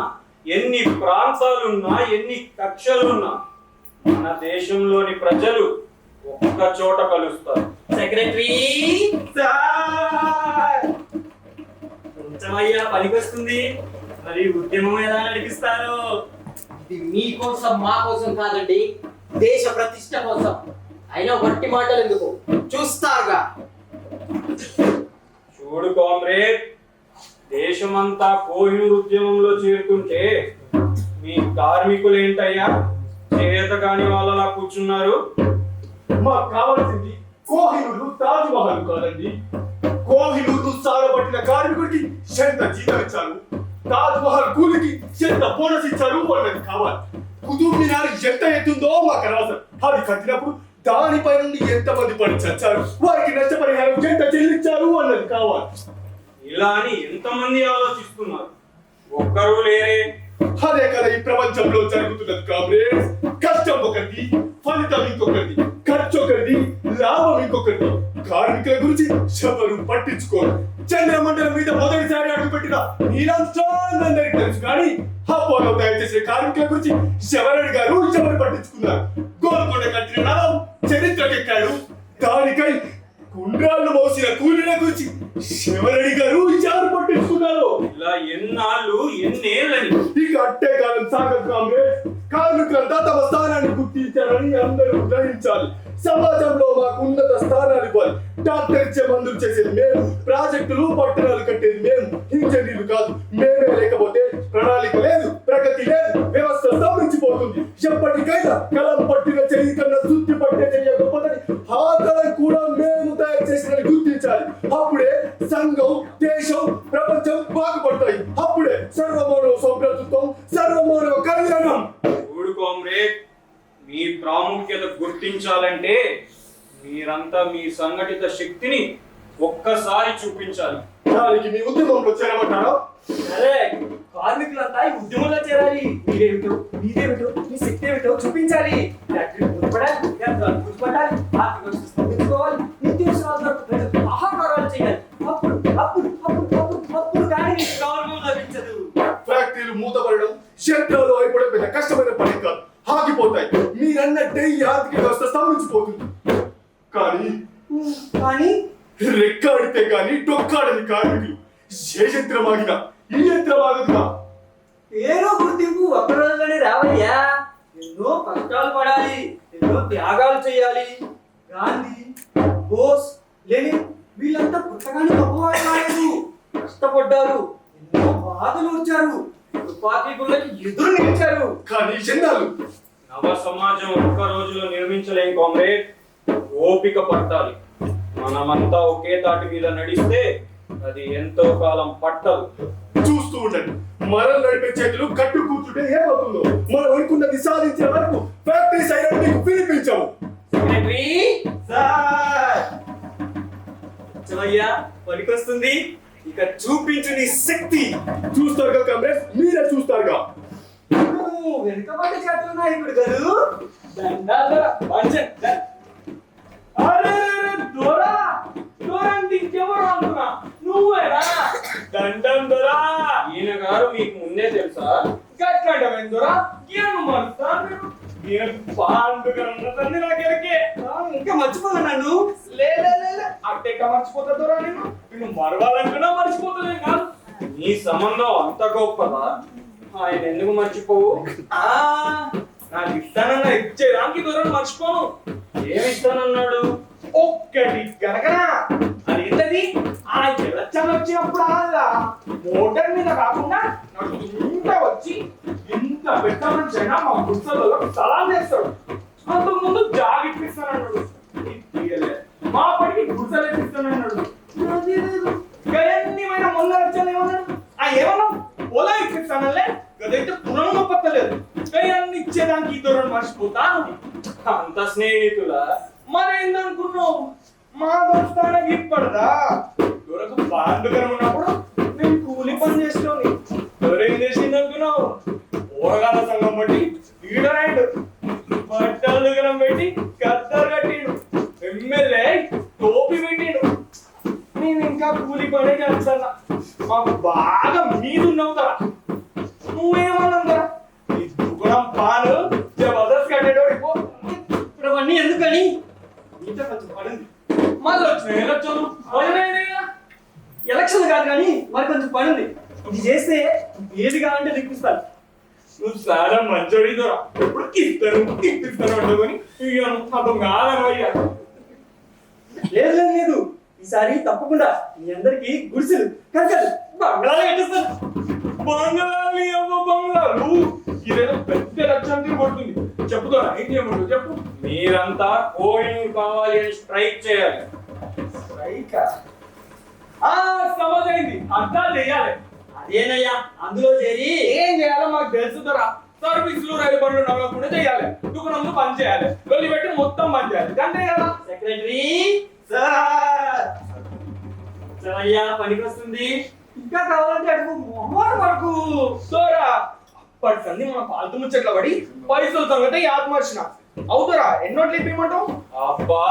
ఎన్ని ప్రాంతాలున్నా, ఎన్ని కక్షలున్నా మన దేశంలోని ప్రజలు ఒక్క చోట కలుస్తారు. సెక్రటరీ కొంచెమయ్యా పనికొస్తుంది. మరి ఉద్యమం ఎలా నడిపిస్తారు? ఇది మీకోసం మా కోసం కాదండి, దేశ ప్రతిష్ట కోసం. అయినా వట్టి మాటలు ఎందుకు, చూస్తారుగా. చూడు కామ్రేడ్, దేశమంతా కోహినూర్ ఉద్యమంలో చేరుతుంటే మీ కార్మికులు ఏంటయ్యా చేత కాని వాళ్ళలా కూర్చున్నారు? మాకు కావాల్సింది కోహినూరు తాజ్ మహల్ కాదండి. కోహినూరు సాగబట్టిన కార్మికుడికి ఎంత జీతం ఇచ్చారు, తాజ్ మహల్ కూలికి ఎంత బోనస్ ఇచ్చారు అన్నది కావాలి. కుతుబ్ మినార్ ఎంత ఎత్తుందో మాకు అనవసరం. అది కట్టినప్పుడు దానిపై నుండి ఎంతమంది పడి చచ్చారు, వారికి నష్టపరిహారం ఎంత చెల్లించారు అన్నది కావాలి. ఇలా అని ఎంతమంది ఆలోచిస్తున్నారు? ఒక్కరూ లేరే. అదే కదా ఈ ప్రపంచంలో జరుగుతున్నది కామ్రేడ్స్. కష్టం ఒకటి, ఫలితం ఇంకొకటి, ఖర్చు ఒకటి, లాభం ఇంకొకటి. కార్మికుల గురించి ఎవరు పట్టించుకోరు. చంద్రమండలం మీద మొదటిసారి అడుగుపెట్టిన నీలాంస్ట్రాంగ్ అందరికి తెలుసు, కానీ అపోలో తయారు చేసే కార్మికుల గురించి ఎవరు అడిగారు, ఎవరు పట్టించుకున్నారు? గోల్కొండ కట్టిన నరం చరిత్రకెక్కాడు. దానికై కుండ్రాళ్ళు మోసిన కూలీల గురించి ఎవరు అడిగారు, ఎవరు పట్టించుకున్నారు? ఇలా ఎన్నాళ్ళు, ఎన్నేళ్ళని ఇక అట్టే కాలం సాగదు కామ్రేడ్. కార్మికులంతా తమ స్థానాన్ని గుర్తించారని అందరూ గ్రహించాలి. సమాజంలో మాకు ఉన్నత స్థానాలు ఇవ్వాలి. డాక్టర్ ఇచ్చే మందులు చేసేది మేము, ప్రాజెక్టులు పట్టణాలు కట్టేది మేము, ఇంజనీర్లు కాదు. మేమే లేకపోతే ప్రణాళిక లేదు, ప్రగతి లేదు, వ్యవస్థ స్తంభించిపోతుంది. ఎప్పటికైనా కలం పట్టిన చెయ్యి కన్నా శుద్ధి పట్టే చెయ్య గొప్పదని ఆ కళం కూడా మేము తయారు చేసినని గుర్తించాలి. అప్పుడే సంఘం, దేశం, ప్రపంచం బాగుపడతాయి. అప్పుడే సర్వమానవ సౌభ్రతత్వం, సర్వమానవ కళ్యాణం. చూడు కామ్రేడ్, మీ ప్రాముఖ్యత గుర్తించాలంటే మీరంతా మీ సంఘటిత శక్తిని ఒక్కసారి చూపించాలి. దానికి మీ ఉద్యమంలో చేరమంటారా? సరే, కార్మికులంతా ఈ ఉద్యమంలో చేరాలి. మీరేమిటో, మీదేమిటో, మీ శక్తి ఏమిటో చూపించాలి. ఫ్యాక్టరీ మూతపడాలి, యంత్రాలు కూర్చోబెట్టాలి, ఆర్థిక వ్యవస్థ స్తంభించుకోవాలి, నిత్యావసరాలకు ప్రజలకు ఆహాకారాలు చేయాలి. అప్పుడు అప్పుడు అప్పుడు అప్పుడు అప్పుడు కానీ మీకు గౌరవం లభించదు. ఫ్యాక్టరీలు మూతపడడం, యంత్రాలు అయిపోవడం పెద్ద కష్టమైన పని కాదు, ఆగిపోతాయి. మీరన్నట్టే ఈ ఆర్థిక వ్యవస్థ స్తంభించిపోతుంది. కానీ కానీ రెక్కాడితే కానీ డొక్కాడని కార్మికులు ఏ యంత్రం ఆగినా ఈ యంత్రం ఆగదుగా. పేరు గుర్తింపు ఒక్క రోజులోనే రావయ్యా. ఎన్నో కష్టాలు పడాలి, ఎన్నో త్యాగాలు చేయాలి. గాంధీ, బోస్, లెనిన్ వీళ్ళంతా పుట్టగానే గొప్పవాళ్ళు కాలేదు. కష్టపడ్డారు, ఎన్నో బాధలు వచ్చారు, తుపాకీ గుళ్ళకి ఎదురు నిలిచారు. కానీ ఎన్నాళ్ళు నవ సమాజం ఒక్క రోజులో నిర్మించలేం కామ్రేడ్. ఓపిక పట్టాలి. మనమంతా ఒకే తాటి మీద నడిస్తే అది ఎంతో కాలం పట్టదు. చూస్తూ ఉండండి, మనం నడిపే చేతులు కట్టు కూర్చుంటే ఏమవుతుందో. మనం అనుకున్నది సాధించే వరకు ఫ్యాక్టరీ సైడ్ మీకు పిలిపించాము. సెక్రటరీ సార్, చవయ్యా పనికొస్తుంది. ఇక చూపించు నీ శక్తి. చూస్తారుగా కాంగ్రెస్, మీరే చూస్తారుగా. వెనుకబడి చేతులు నాయకుడు గారు, దండాలు అరే దొరా దొరా అంటే ఇంకెవరు అనుకున్నా నువ్వేనా? దండం దొరా. ఈయన గారు మీకు ముందే తెలుసా? గట్లాంటి దొరా ఏం మారుతాను పాండుగండి నాకెరకే. ఇంకా మర్చిపోలే నన్ను. లే అట్టెక్క మర్చిపోతా దొరా. నేను మరవాలనుకున్నా మర్చిపోతలే కాదు. నీ సంబంధం అంత గొప్పదా? ఆయన ఎందుకు మర్చిపోవు? నాకు ఇస్తానన్నా ఇచ్చేదానికి దూరం మర్చిపోను. ఏమి ఇస్తానన్నాడు? ఒక్కటి గనకనా అది ఏంటది? ఆ ఎలక్షన్ వచ్చినప్పుడు అలా మోటార్ మీద కాకుండా నాకు ఇంత వచ్చి ఇంత పెట్టామని జనా మా గుర్సలలో సలాం చేస్తాడు. అంతకుముందు జాగ్ ఇప్పిస్తానన్నాడు, మా పడికి గుర్సలు ఇప్పిస్తానన్నాడు. గయన్నిమైన మొన్న వచ్చాను ఏమన్నాడు? ఆ ఏమన్నా పొలా ఇప్పిస్తానలే గదైతే పురాణ పత్తలేదు. గయన్ని ఇచ్చేదానికి దూరం మర్చిపోతాను. అంత స్నేహితులా? మరేందనుకున్నావు? మా దోస్తానకి ఇప్పటిదా దొరకు బాండుగరం ఉన్నప్పుడు నేను కూలి పని చేసేవాడిని. ఎవరేం చేసింది అనుకున్నావు? ఊరగాల సంఘం బట్టి లీడర్ బట్టల దుకాణం పెట్టి కద్దరు కట్టిండు. ఎమ్మెల్యే టోపీ పెట్టిండు. నేను ఇంకా కూలి పనే చేస్తాను. మాకు బాగా మీదున్నావుతా. నువ్వేమన్నా ఈ దుకాణం పాలు జబర్దస్త్ కట్టేటోడు ఇప్పుడు అవన్నీ ఎందుకని నీతో కొంచెం పడింది. మళ్ళీ వచ్చిన ఎలక్షన్ కాదు కానీ మరి కొంచెం పడింది. ఇది చేస్తే ఏది కావాలంటే తెప్పిస్తాను. నువ్వు చాలా మంచోడి దొరా. ఎప్పుడు ఇప్పిస్తాను అంటుకొని ఇయ్యాను అర్థం కాదని అయ్యా. లేదు లేదు లేదు, ఈసారి తప్పకుండా మీ అందరికి గుడిసెలు కట్టాలి, బంగ్లాలు కట్టిస్తాను. బంగ్లాలు అవ్వ బంగ్లాలు ఇదేదో పెద్ద లక్ష్యాన్ని కొడుతుంది. చెప్పుతారా ఏం చేయమంటావు చెప్పు. మీరంతా కోహినూర్ కావాలి అని స్ట్రైక్ చేయాలి. స్ట్రైక్ సమజైంది, అర్థాలు చేయాలి. అదేనయ్యా, అందులో చేరి ఏం చేయాలో మాకు తెలుసుదరా. సర్వీసులు రైలు బండ్లు నడవకుండా చేయాలి, దుకాణంలో పని చేయాలి, లొల్లి పెట్టి మొత్తం పని చేయాలి. అంతే కదా సెక్రటరీ సార్? అయ్యా పనికొస్తుంది. ఇంకా కావాలంటే అడుగు, మొహమాట పడుకు సోరా. అప్పటికన్నీ మన పాలతు ముచ్చట్ల పడి పైసలు సంగతి ఆత్మర్చిన అవుతారా? ఎన్నోట్లు ఇప్పమంటావు? అబ్బా,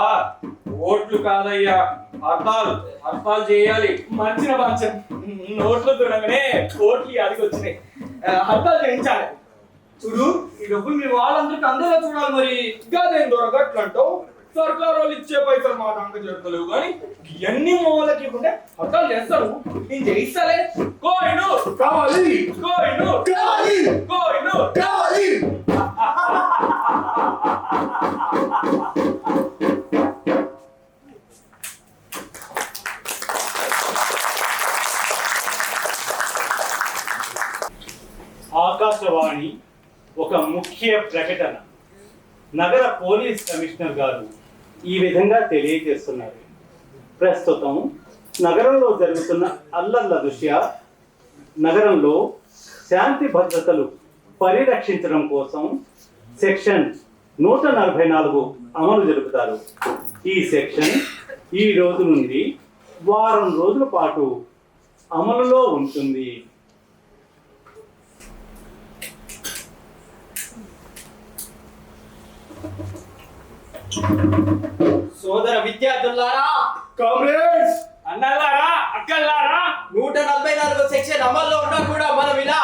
ఓట్లు కాదయ్యా, హర్తాల్ చేయాలి. మంచిన పంచం నోట్లు దూరంగానే ఓట్లు అదికి వచ్చినాయి. హర్తాలు చేయించాలి. చూడు, ఈ డబ్బులు మీ వాళ్ళందరికీ అందరూ చూడాలి. మరి గదేం దొరక అట్లంటావు? సర్కారు వాళ్ళు ఇచ్చే పైసలు మా దాంట్లో జరుగుతలేవు కానీ ఇవన్నీ మూలకి ఇవ్వకుంటే హర్తాలు చేస్తారు. నేను చేయిస్తాలే. కోయిను కావాలి కోయిను కావాలి కోయిను కావాలి. ఆకాశవాణి ఒక ముఖ్య ప్రకటన. నగర పోలీస్ కమిషనర్ గారు ఈ విధంగా తెలియజేస్తున్నారు. ప్రస్తుతం నగరంలో జరుగుతున్న అల్లర్ల దృష్ట్యా నగరంలో శాంతి భద్రతలు పరిరక్షించడం కోసం సెక్షన్ 144 అమలు జరుపుతారు. ఈ సెక్షన్ ఈ రోజు నుండి వారం రోజుల పాటు అమలులో ఉంటుంది. సోదర విద్యార్థులారా, కామ్రేడ్స్, అన్నలారా, అక్కలారా, 144 సెక్షన్ అమల్లో ఉన్నా కూడా మనం ఇలా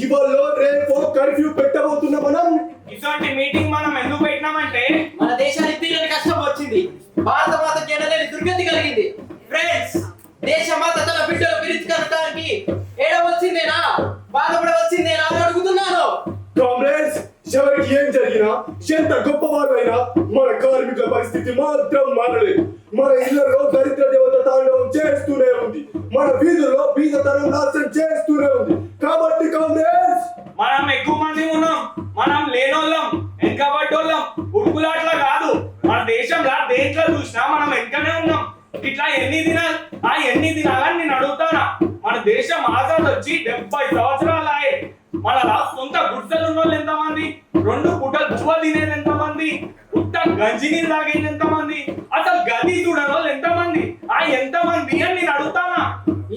ఇవాళ రేపు కర్ఫ్యూ పెట్టబోతున్న మనం ఇటువంటి మీటింగ్ మనం ఎందుకు పెట్టినామంటే మన దేశానికి తీరని కష్టం వచ్చింది. భారత మాత కేడలేని దుర్గతి కలిగింది. ఫ్రెండ్స్, దేశమాత తన బిడ్డల పిరిచి కట్టడానికి ఏడవచ్చిందేనా, బాధపడవచ్చిందేనా అని అడుగుతున్నాను. కామ్రేడ్స్, ఎవరికి ఏం జరిగినా, ఎంత గొప్పవారు అయినా మన కార్మికుల పరిస్థితి మాత్రం మారలేదు. మన ఇళ్లలో దరిద్ర దేవత తాండవం చేస్తూనే ఉంది. మన వీధుల్లో బీదతనం నాశనం చేస్తూనే ఉంది. కాబట్టి కామ్రేడ్స్, మనం ఎక్కువ మంది ఉన్నాం, మనం లేనోళ్ళం, వెనకబడ్డోళ్ళం, ఉడుకులాట్లా కాదు. మన దేశంలో దేని ఇట్లా చూసినా మనం వెంటనే ఉన్నాం. ఇట్లా ఎన్ని దినాలని నేను అడుగుతానా? మన దేశం ఆజాద్ వచ్చి 70 సంవత్సరాలు ఆయే. మన సొంత గుడ్సలు ఉన్న వాళ్ళు ఎంతమంది? 2 పూటలు బువ్వ తినేది ఎంతమంది? ఉత్త గంజిని తాగేది ఎంతమంది? అసలు గది చూడని వాళ్ళు ఎంతమంది? ఎంతమంది అని నేను అడుగుతానా?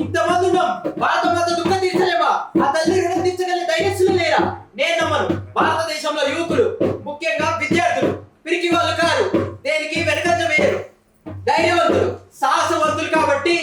ఇంతమంది ఉన్నాం. భారత మాత దుఃఖం తీర్చలేవా? ఆ తల్లి రుణం తీర్చగల ధైర్యస్తులు లేరా? నేను నమ్మను. భారతదేశంలో యువకులు, ముఖ్యంగా విద్యార్థులు పిరికి వాళ్ళు కారు, దేనికి వెనకంజ వేయరు, ధైర్యవంతులు, సాహసవంతులు. కాబట్టి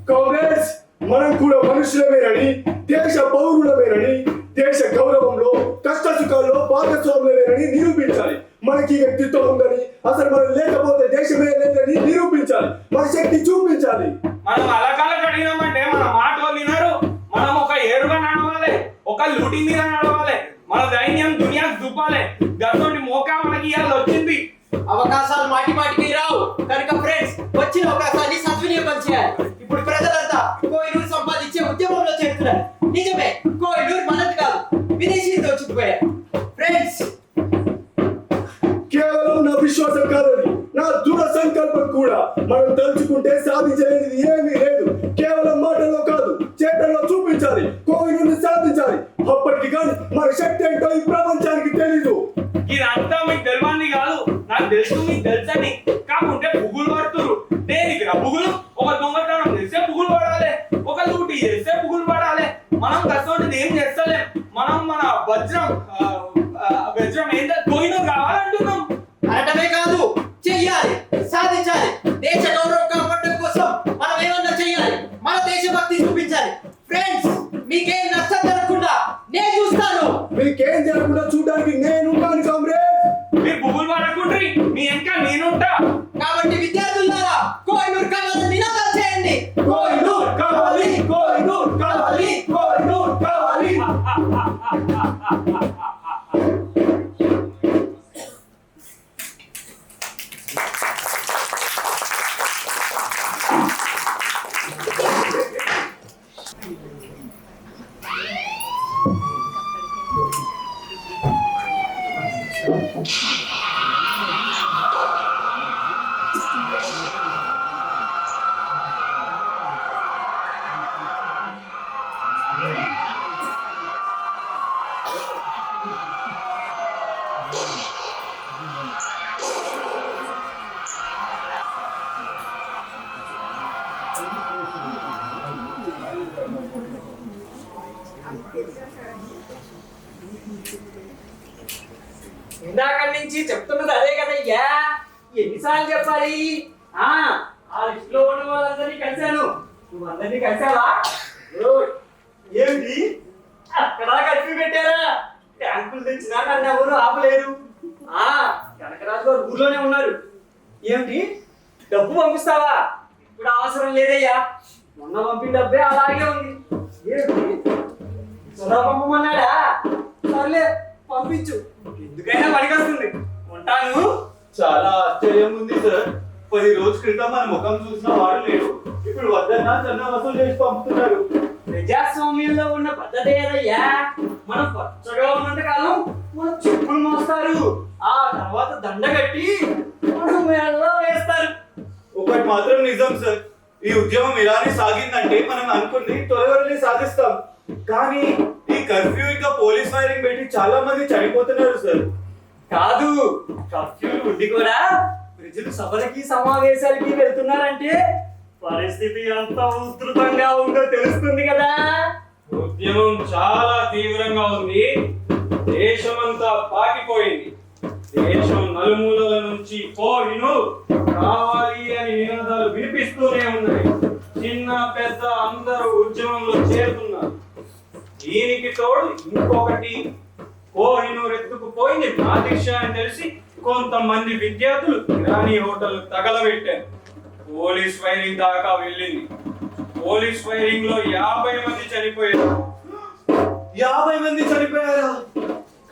కాంగ్రెస్ మనం కూడా మనుషులమేనని, దేశ పౌరులమేనని, దేశ గౌరవంలో కష్ట సుఖాల్లో భాగస్వాములమేనని నిరూపించాలి. మనకి వ్యక్తిత్వం ఉందని, అసలు మనం లేకపోతే దేశమే లేదని నిరూపించాలి. మన శక్తి చూపించాలి. మనం అలకాల కడిగినామంటే మన మాట వినరు. మనం ఒక ఏరుగా నడవాలి, ఒక లూటి మీద నడవాలి. మన దైన్యం దునియాకు చూపాలి. గతంలో మోకా మనకి ఇవాళ వచ్చింది. అవకాశాలు మాటి మాటికి రావు కనుక ఫ్రెండ్స్, వచ్చిన అవకాశాన్ని సద్వినియోగం చేయాలి. ఇప్పుడు ప్రజలంతా కోహినూర్ సంపాదించే ఉద్యమంలో చేరుతున్నారు. నిజమే, కోహినూర్ మనది కాదు, విదేశీయులతో చుట్టుపోయారు. ఫ్రెండ్స్, కేవలం నా విశ్వాసం కాదని, నా దృఢ సంకల్పం కూడా. మనం తలుచుకుంటే సాధించలేనిది ఏమీ లేదు. కేవలం మాటల్లో కాదు, చేతల్లో చూపించాలి. కోహినూర్ని సాధించాలి. అప్పటికి కానీ మన శక్తి ఏంటో ఈ ప్రపంచానికి తెలీదు. ఇదంతా మీకు తెలియంది కాదు, నాకు తెలుసు మీకు తెలుసని. కాకుంటే పువ్వులు పడుతురు. దేనికి రా పువ్వులు? ఒక దొంగతనం చేస్తే పువ్వులు పడాలి, ఒక లూటి చేస్తే పువ్వులు పడాలి. మనం కష్టపడి ఏం చేస్తలేం. మనం మన వజ్రం ఏంటో కోహినూర్ కావాలంటున్నాం. అనటమే కాదు, చెయ్యాలి, సాధించాలి. దేశ గౌరవం కాపాడడం కోసం మనం ఏమన్నా చెయ్యాలి. మన దేశభక్తి చూపించాలి. ఫ్రెండ్స్, మీకేం నష్టం జరగకుండా నేను చూస్తాను. మీకేం జరగకుండా చూడడానికి నేను కాను కామ్రేడ్. మీరు పువ్వులు పడకుండ్రి, మీ వెనక నేనుంటా. కాబట్టి విద్యార్థులారా, కోహినూర్ కావాలని నినాదాలు చేయండి. కోహినూర్ కావాలి, కోహినూర్ కావాలి, కోహినూర్ కావాలి. ఇందాక నుంచి చెప్తున్నది అదే కదయ్యా, ఎన్నిసార్లు చెప్పాలి? ఆ లిస్ట్ లో ఉన్న వాళ్ళందరినీ కలిశాను. నువ్వు అందరినీ కలిసావా? ఏమిటి అక్కడ కర్ఫ్యూ పెట్టారా? ట్యాంకులు తెచ్చినా నన్ను ఎవరు ఆపలేరు. కనకరాజు గారు ఊర్లోనే ఉన్నారు. ఏమిటి డబ్బు పంపిస్తావా? ఇప్పుడు అవసరం లేదయ్యా, మొన్న పంపిన డబ్బే అలాగే ఉంది. ఏమిటి సొరా పంపమన్నాడా? సర్లే పంపించు, ఎందుకైనా పనికొస్తుంది. ఉంటాను. చాలా ఆశ్చర్యం ఉంది సార్. 10 రోజుల క్రితం మన ముఖం చూసిన వాడు లేడు. ఇప్పుడు వద్దన్నా చందా వసూలు చేసి పంపుతున్నారు. ప్రజాస్వామ్యంలో ఉన్న పద్ధతి ఏదయ్యా, మనం పచ్చగా ఉన్నంత కాలం మన చెప్పులు మోస్తారు, ఆ తర్వాత దండ కట్టి మనం మెడలో వేస్తారు. ఒకటి మాత్రం నిజం సార్, ఈ ఉద్యమం ఇలానే సాగిందంటే మనం అనుకుంది త్వరగానే సాధిస్తాం. కానీ ఈ కర్ఫ్యూ ఇంకా పోలీస్ ఫైరింగ్ పెట్టి చాలా మంది చనిపోతున్నారు సార్. కాదు, కర్ఫ్యూలు ఉండి కూడా ప్రజలు సభలకి సమావేశాలకి వెళ్తున్నారంటే పరిస్థితి ఎంత ఉధృతంగా ఉందో తెలుస్తుంది కదా. ఉద్యమం చాలా తీవ్రంగా ఉంది. దేశమంతా పాకిపోయింది. దేశం నలుమూలల నుంచి కోహినూర్ కావాలి అని నినాదాలు వినిపిస్తూనే ఉన్నాయి. చిన్న పెద్ద అందరూ ఉద్యమంలో చేరుతున్నారు. దీనికి తోడు ఇంకొకటి, కోహినూర్ ఎత్తుకుపోయింది నా దిశ అని తెలిసి కొంతమంది విద్యార్థులు ఇరానీ హోటల్ తగలబెట్టారు. పోలీస్ ఫైరింగ్ దాకా వెళ్ళింది. పోలీస్ ఫైరింగ్ లో 50 మంది చనిపోయారు. 50 మంది చనిపోయారా?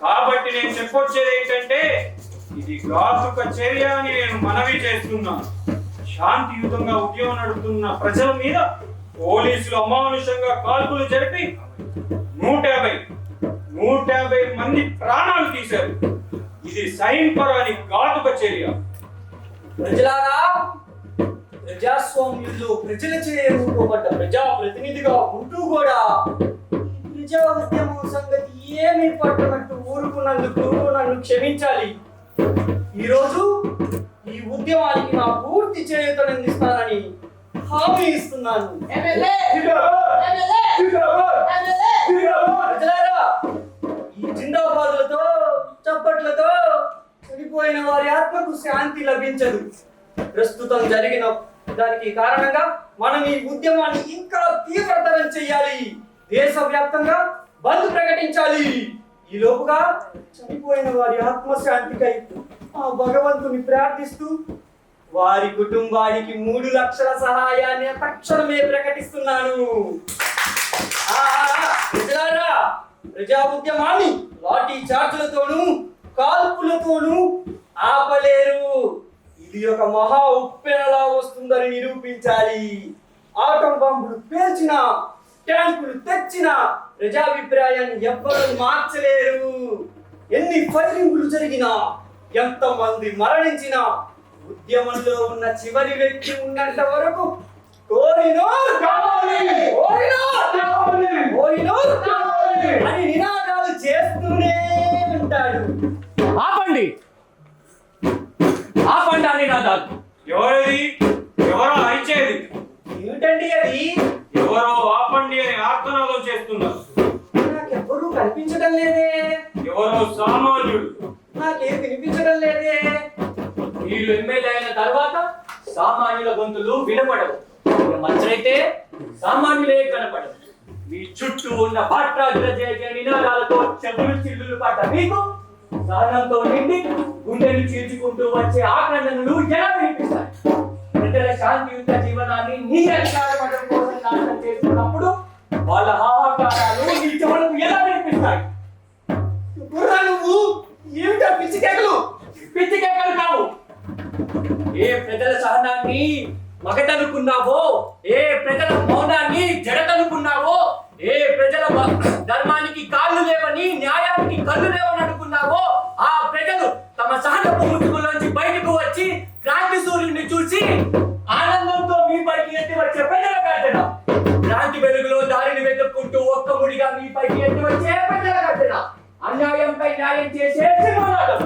కాబట్టి నేను చెప్పొచ్చేది ఏంటంటే, ఇది ఘాతుక చర్య అని నేను మనవి చేస్తున్నాను. శాంతియుతంగా ఉద్యమం నడుపుతున్న ప్రజల మీద పోలీసులు అమానుషంగా కాల్పులు జరిపి 150 మంది ప్రాణాలు తీశారు. ఇది సైన్పరాని ఘాతుక చర్య. ప్రజలారా, ప్రజాస్వామ్యంలో ప్రజలచే ఎన్నుకోబడ్డ ప్రజా ప్రతినిధిగా ఉంటూ కూడా ప్రజా ఉద్యమం సంగతి ఏమీ పట్టనట్టు ఊరుకున్నందుకు నన్ను క్షమించాలి. ఈరోజు ఈ ఉద్యమానికి నా పూర్తి చేయూతనందిస్తానని హామీ ఇస్తున్నాను. ప్రజలారా, ఈ జిందాబాదులతో చప్పట్లతో చనిపోయిన వారి ఆత్మకు శాంతి లభించదు. ప్రస్తుతం జరిగిన దానికి కారణంగా మనం ఈ ఉద్యమాన్ని ఇంకా తీవ్రతరం చేయాలి. దేశవ్యాప్తంగా బంద్ ప్రకటించాలి. ఈ లోపుగా చనిపోయిన వారి ఆత్మశాంతికై ఆ భగవంతుని ప్రార్థిస్తూ వారి కుటుంబానికి 3 లక్షల సహాయాన్ని తక్షణమే ప్రకటిస్తున్నాను. ప్రజలారా, ప్రజా ఉద్యమాన్ని లాఠీ చార్జులతోనూ కాల్పులతోనూ ఆపలేరు. ఇది ఒక మహా ఉప్పెనలా వస్తుందని నిరూపించాలి. ఆటం బాంబులు పేల్చిన, ట్యాంకులు తెచ్చిన ప్రజాభిప్రాయాన్ని ఎవ్వరూ మార్చలేరు. ఎన్ని ఫైరింగులు జరిగినా, ఎంతమంది మరణించినా, ఉద్యమంలో ఉన్న చివరి వ్యక్తి ఉన్నంత వరకు అని నినాదాలు చేస్తూనే ఉంటాడు. ఆపండి ఆపండి అని నినాదాలు. ఎవరది? ఎవరో అరిచేది? ఏమిటండి అది? ఎవరో ఆపండి అని ఆర్తనాదం చేస్తున్నారు. నాకెవ్వరూ కనిపించడం లేదే. ఎవరో సామాన్యుడు. నాకేం వినిపించడం లేదే. వీళ్ళు ఎమ్మెల్యే అయిన తర్వాత సామాన్యుల గొంతులు వినపడవు. మంత్రైతే సామాన్యులే కనపడవు. మీ చుట్టూ ఉన్న పాట్రాజుల జయ జయ నినాదాలతో చెవులు చిల్లులు పడ్డ మీకు సహనంతో నిండి గుండెలు చీల్చుకుంటూ వచ్చే ఆక్రందనలు ఎలా వినిపిస్తాయి? ప్రజల శాంతియుత జీవనాన్ని నీ అధికారపడడం కోసం నాశనం చేస్తున్నప్పుడు వాళ్ళ హాహాకారాలు నీ చెవులకు ఎలా వినిపిస్తాయి? నువ్వు ఏమిటా పిచ్చి కేకలు? పిచ్చి కేకలు కావు. ఏ ప్రజల సహనాన్ని మగటనుకున్నావో, ఏ ప్రజల మౌనాన్ని జడటనుకున్నావో, ఏ ప్రజల ధర్మానికి కాళ్ళు లేవని, న్యాయానికి కళ్ళు లేవని అనుకున్నావో, ఆ ప్రజలు తమ సహనపు ముసుగులోంచి బయటకు వచ్చి క్రాంతి సూర్యుడిని చూసి ఆనందంతో మీపైకి ఎత్తి వచ్చే ప్రజల గర్జన. క్రాంతి వెలుగులో దారిని వెతుక్కుంటూ ఒక్క ముడిగా మీపైకి ఎత్తి వచ్చే ప్రజల గర్జన. అన్యాయంపై న్యాయం చేసే సింహనాదం.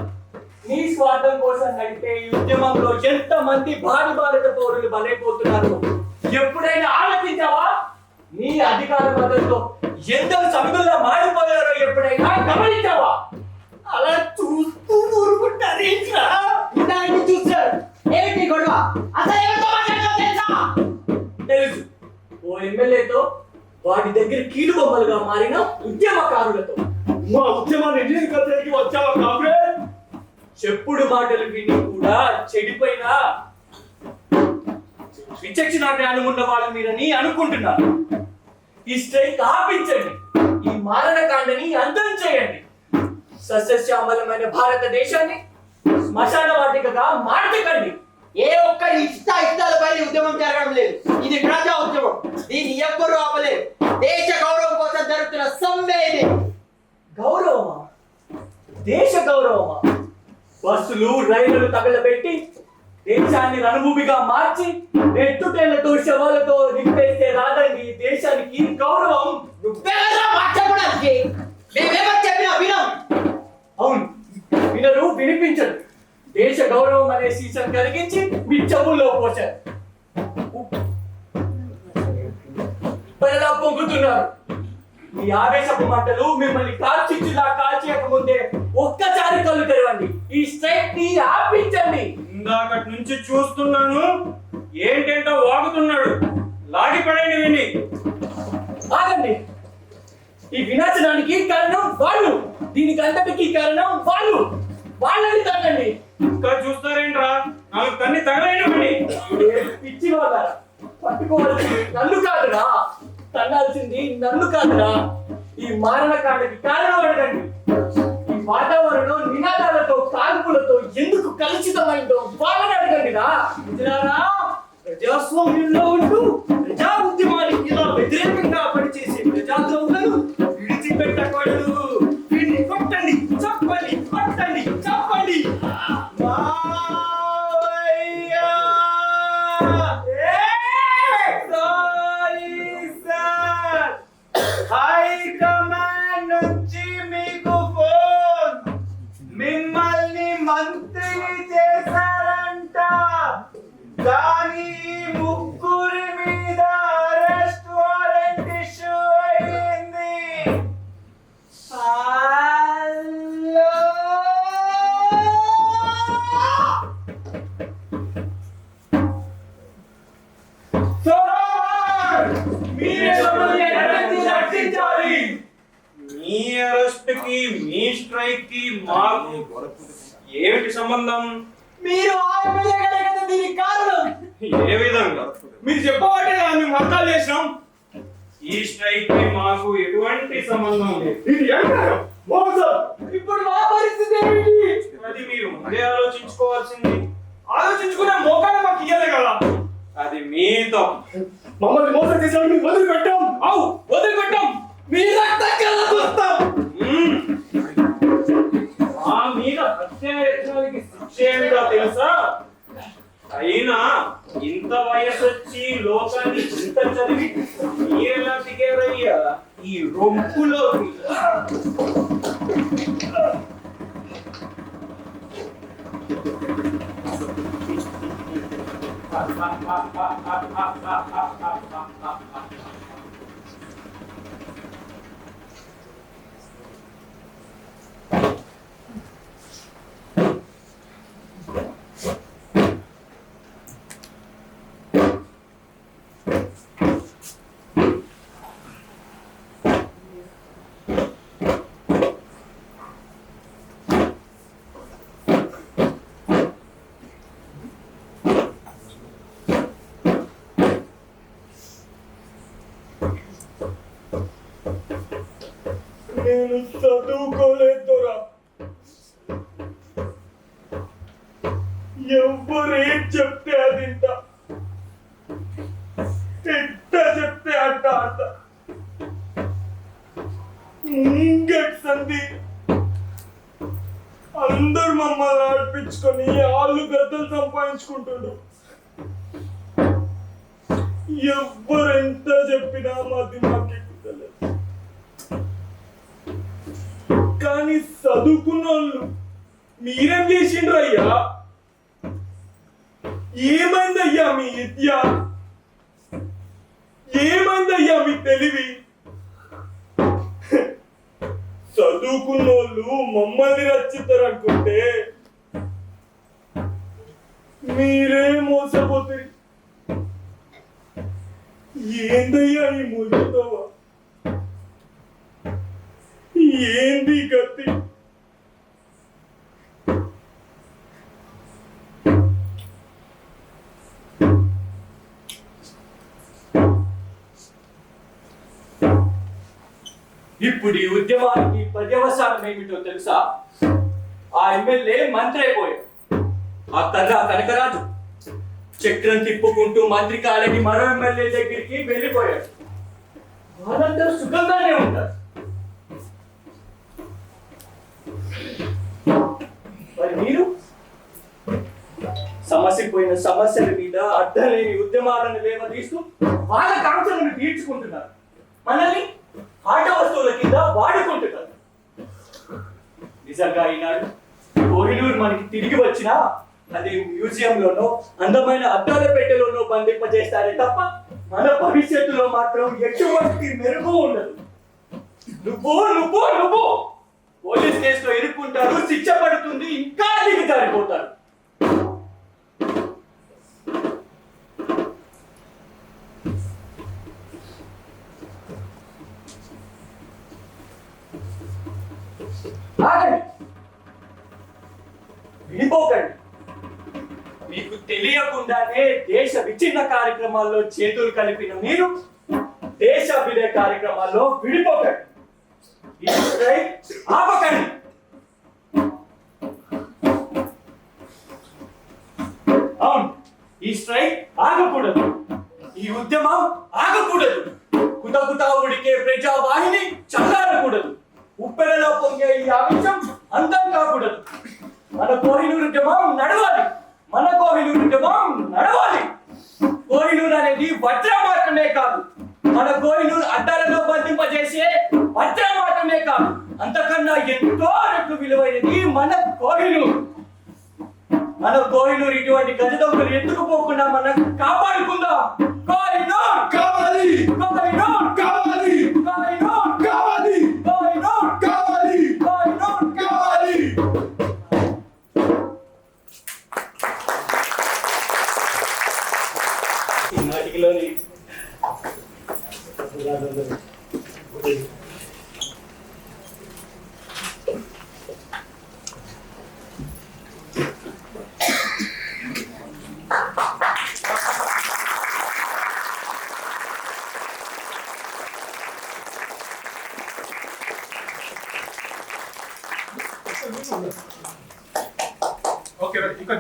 నీ స్వార్థం కోసం నడిపే ఈ ఉద్యమంలో ఎంత మంది భారీ భారత పౌరులు బలైపోతున్నారు ఎప్పుడైనా ఆలోచించావా? నీ అధికార బలంతో ఎందరు సభ్యుల్లో మారిపోయారో ఎప్పుడైనా గమనించావా? అలా చూస్తూ ఊరుకుంటారేంట్రా? దాన్ని చూస్తారు. ఏంటి గొడవ? అసలు ఎవరితో మాట్లాడాలో తెలుసా? తెలుసు. ఓ ఎమ్మెల్యేతో, వాటి దగ్గర కీలు బొమ్మలుగా మారిన ఉద్యమకారులతో. మా ఉద్యమాన్ని నీరు కట్టడానికి వచ్చావా కామ్రేడ్? చెప్పుడు మాటలు విని కూడా చెడిపోయిన విచక్షణ జ్ఞానం ఉన్న వాళ్ళు మీరని అనుకుంటున్నారు. ఈ స్ట్రైక్ ఆపించండి. ఈ మారణకాండని అంతం చేయండి. సస్యశ్యామలమైన భారతదేశాన్ని శ్మశాన వాటికగా మార్చకండి. ఏ ఒక్క ఇష్టాలపై ఉద్యమం జరగడం లేదు. ఇది ప్రజా ఉద్యమం. దీన్ని ఎవ్వరూ ఆపలేరు. దేశ గౌరవం కోసం జరుగుతున్న సమ్మె ఇది. గౌరవమా? దేశ గౌరవమా? బస్సులు రైళ్లను తగలబెట్టి దేశాన్ని రణభూమిగా మార్చి నెట్టుటేళ్లతో శవాలతో నింపేస్తే రాదండి దేశానికి గౌరవం. నువ్వెవరా మాట్లాడడానికి? మేమేమో చెప్పినా వినం. అవును, వినరు, వినిపించరు. దేశ గౌరవం అనే సీసన్ కలిగించి మీ చెవుల్లో పోశారు. పరలా పొంగుతున్నారు. మీ ఆవేశపు మంటలు మిమ్మల్ని కాల్చిచ్చులా కాల్చేయక ముందే ఒక్కసారి కళ్ళు తెరవండి. ఈ స్ట్రైక్ ని ఆపించండి. ఇందాకటి నుంచి చూస్తున్నాను, ఏంటంటో వాగుతున్నాడు. లాగిపడండి విని. ఆగండి. ఈ వినాశనానికి కారణం వాళ్ళు. దీనికి అంతటికీ కారణం వాళ్ళు. వాళ్ళని తగ్గండి. ఇంకా చూస్తారేంట్రా? నాకు కన్ని తగలేయండి. పిచ్చి వాళ్ళ పట్టుకోవాల్సింది నన్ను కాదురా, తన్నాల్సింది నన్ను కాదురా. ఈ మారణకాండకి కారణం అడగండి. ఈ వాతావరణం నినాదాలతో కాల్పులతో ఎందుకు కలుషితమైందో వాళ్ళని అడగండి రా. ప్రజాస్వామ్యంలో ఉంటూ ప్రజా ఉద్యమానికి ఇలా వ్యతిరేకంగా పనిచేసే ప్రజాద్రోహులను విడిచిపెట్టకూడదు. వీడిని కొట్టండి, చంపండి, కొట్టండి, చంపండి. మీ అరెస్ట్ కి మీ స్ట్రైక్ కి మాకు ఏమిటి సంబంధం? మీరు ఆ ఎమ్మెల్యే గారే కదా దీనికి కారణం. ఏ విధంగా? మీరు చెప్పబట్టే కదా మేము హర్తాలు చేసినాం. ఈ స్ట్రైక్ కి మాకు ఎటువంటి సంబంధం లేదు. ఇది అన్యాయం, మోసం. ఇప్పుడు మా పరిస్థితి ఏమిటి? అది మీరు ముందే ఆలోచించుకోవాల్సింది. ఆలోచించుకునే మోకాలు మాకు ఇయ్యలే కదా. అది మీ తప్పు. మమ్మల్ని మోసం చేసిన మీకు వదిలిపెట్టాం. అవు వదిలిపెట్టాం. మీ రక్తం కళ్ళ చూస్తాం. మా మీద హత్యాయత్నానికి శిక్ష ఏమిటో తెలుసా? అయినా ఇంత వయసు వచ్చి లోకాన్ని ఇంత చదివి మీరెలా దిగారయ్యా ఈ రొంపులోకి? నేను చదువుకోలేదురా. ఎవరేం చెప్తే అది ఎట్ట చెప్తే అట్ట అంట. సంధి అందరు మమ్మల్ని ఆడిపించుకొని వాళ్ళు గద్దలు సంపాదించుకుంటుండ్రు. ఎవరెంత చెప్పినా మాది మాకు ఎక్కుతలేదు. కానీ చదువుకున్న వాళ్ళు మీరేం చేసిండ్రు అయ్యా? ఏమైందయ్యా మీ విద్య? ఏమైందయ్యా మీ తెలివి? చదువుకున్నోళ్ళు మమ్మల్ని రచ్చిస్తారు అనుకుంటే మీరే మోసపోతారు. ఏందయ్యా ఈ ముళ్ళతోవా? ఏంది గతి? ఇప్పుడు ఈ ఉద్యమానికి పర్యవసానం ఏమిటో తెలుసా? ఆ ఎమ్మెల్యే మంత్రి అయిపోయాడు. ఆ కర్ర కనకరాజు చక్రం తిప్పుకుంటూ మంత్రి కాలేని మరో ఎమ్మెల్యే దగ్గరికి వెళ్ళిపోయాడు. వాళ్ళందరూ సుఖంగానే ఉంటారు. మరి మీరు సమస్యపోయిన సమస్యల మీద అర్థం లేని ఉద్యమాలను లేవదీస్తూ వాళ్ళ కాంక్షలను తీర్చుకుంటున్నారు. మనల్ని ఆట వస్తువుల కింద వాడుకుంటున్నారు. నిజంగా ఈనాడు కోహినూరు మనకి తిరిగి వచ్చినా అది మ్యూజియంలోనో అందమైన అద్దాల పెట్టెలోనో బంధింపజేస్తారే తప్ప మన భవిష్యత్తులో మాత్రం ఎటువంటి మెరుగు ఉండదు. నువ్వు నువ్వు నువ్వు పోలీస్ కేసులో ఇరుక్కుంటారు, శిక్ష పడుతుంది, ఇంకా దిగజారిపోతారు. ఆగండి, విడిపోకండి. మీకు తెలియకుండానే దేశ విచ్ఛిన్న కార్యక్రమాల్లో చేతులు కలిపిన మీరు దేశాభివృద్ధి కార్యక్రమాల్లో విడిపోకండి. ఈ స్ట్రైక్ ఆపకండి. అవును, ఈ స్ట్రైక్ ఆగకూడదు. ఈ ఉద్యమం ఆగకూడదు. కుతకుతా ఉడికే ప్రజావాహిని చల్లారకూడదు. ఉప్పెనలో పొంగే ఈ ఆవేశం అంతం కాకూడదు. మన కోహినూరు ఉద్యమం నడవాలి. మన కోహినూరు ఉద్యమం నడవాలి. కోహినూరు అనేది వజ్రం మాత్రమే కాదు, మన కోహినూరు అడ్డాలలో బంధింపజేసే వజ్రం మాత్రమే కాదు, అంతకన్నా ఎంతో రెట్లు విలువైనది మన కోహినూరు. మన కోహినూరు ఇటువంటి గజదొంగలు ఎత్తుకుపోకుండా మనం కాపాడుకుందాం. కోహినూర్ కావాలి, కోహినూర్ కావాలి, కోహినూర్ కావాలి, కోహినూర్ కావాలి, కోహినూర్ కావాలి. ఈ నాటికలోని ఓకే ఇక్కడ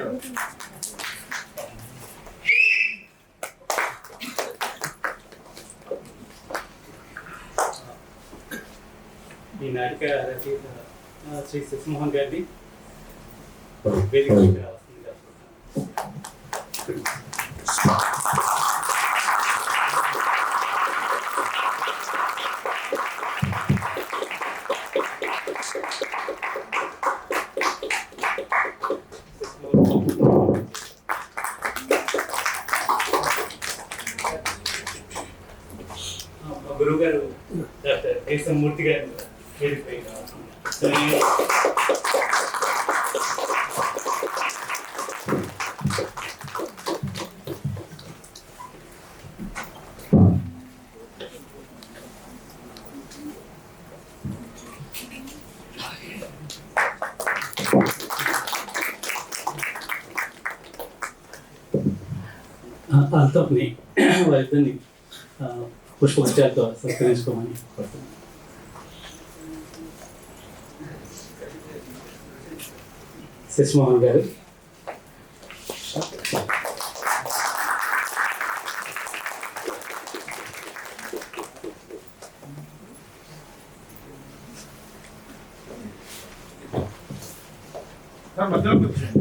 ఈ నాటిక రచయిత శ్రీ శశిమోహన్ గారిని వేదికపైకి రావాల్సిందిగా మా గురువు గారు డాక్టర్ దేశమూర్తి గారిని వేదికపైకి రావాల్సిందిగా. అంతని వారిద్దరిని పుష్పగుచ్చాలతో సత్కరించుకోమని కోరుతున్నాను. శశిమోహన్ గారు మధ్యలో కూర్చోండి.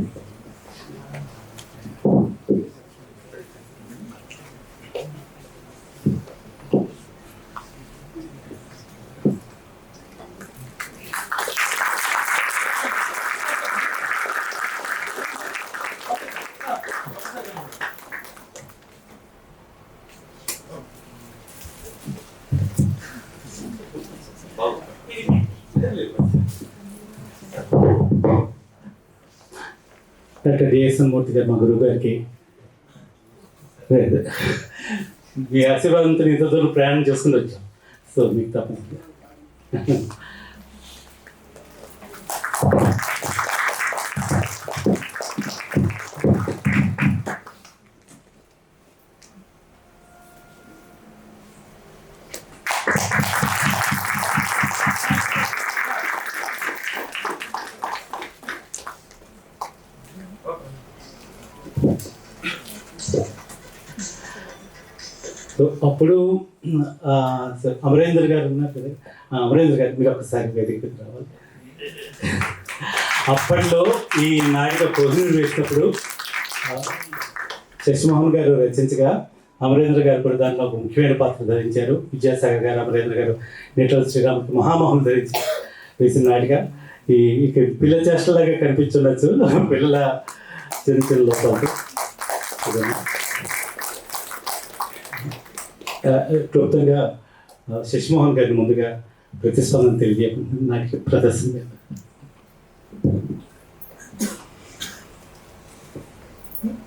డాక్టర్ డిఎస్ఎన్ మూర్తి గారు మా గురువు గారికి మీ ఆశీర్వాదంతో ఇంత దూరం ప్రయాణం చేసుకుని వచ్చాం. సో మీకు తప్పనిసరిగా సో అప్పుడు అమరేంద్ర గారు ఉన్నారు కదా, అమరేంద్ర గారు మీరు ఒకసారి వేదికకి రావాలి. అప్పట్లో ఈ నాటిక పొజిషన్ వేసినప్పుడు శశిమోహన్ గారు రచించగా అమరేంద్ర గారు కూడా దాంట్లో ఒక ముఖ్యమైన పాత్ర ధరించారు. విద్యాసాగర్ గారు, అమరేంద్ర గారు, నిటల శ్రీరాముకి మహామోహన్ ధరించి వేసిన నాటిక ఈ పిల్ల చేష్టలాగా కనిపించుండొచ్చు, పిల్లల చిన్న చిన్న లోపాలు. క్లుప్తంగా శశిమోహన్ గారిని ముందుగా ప్రతిస్పందన తెలియజేయకుండా నాటిక ప్రదర్శన.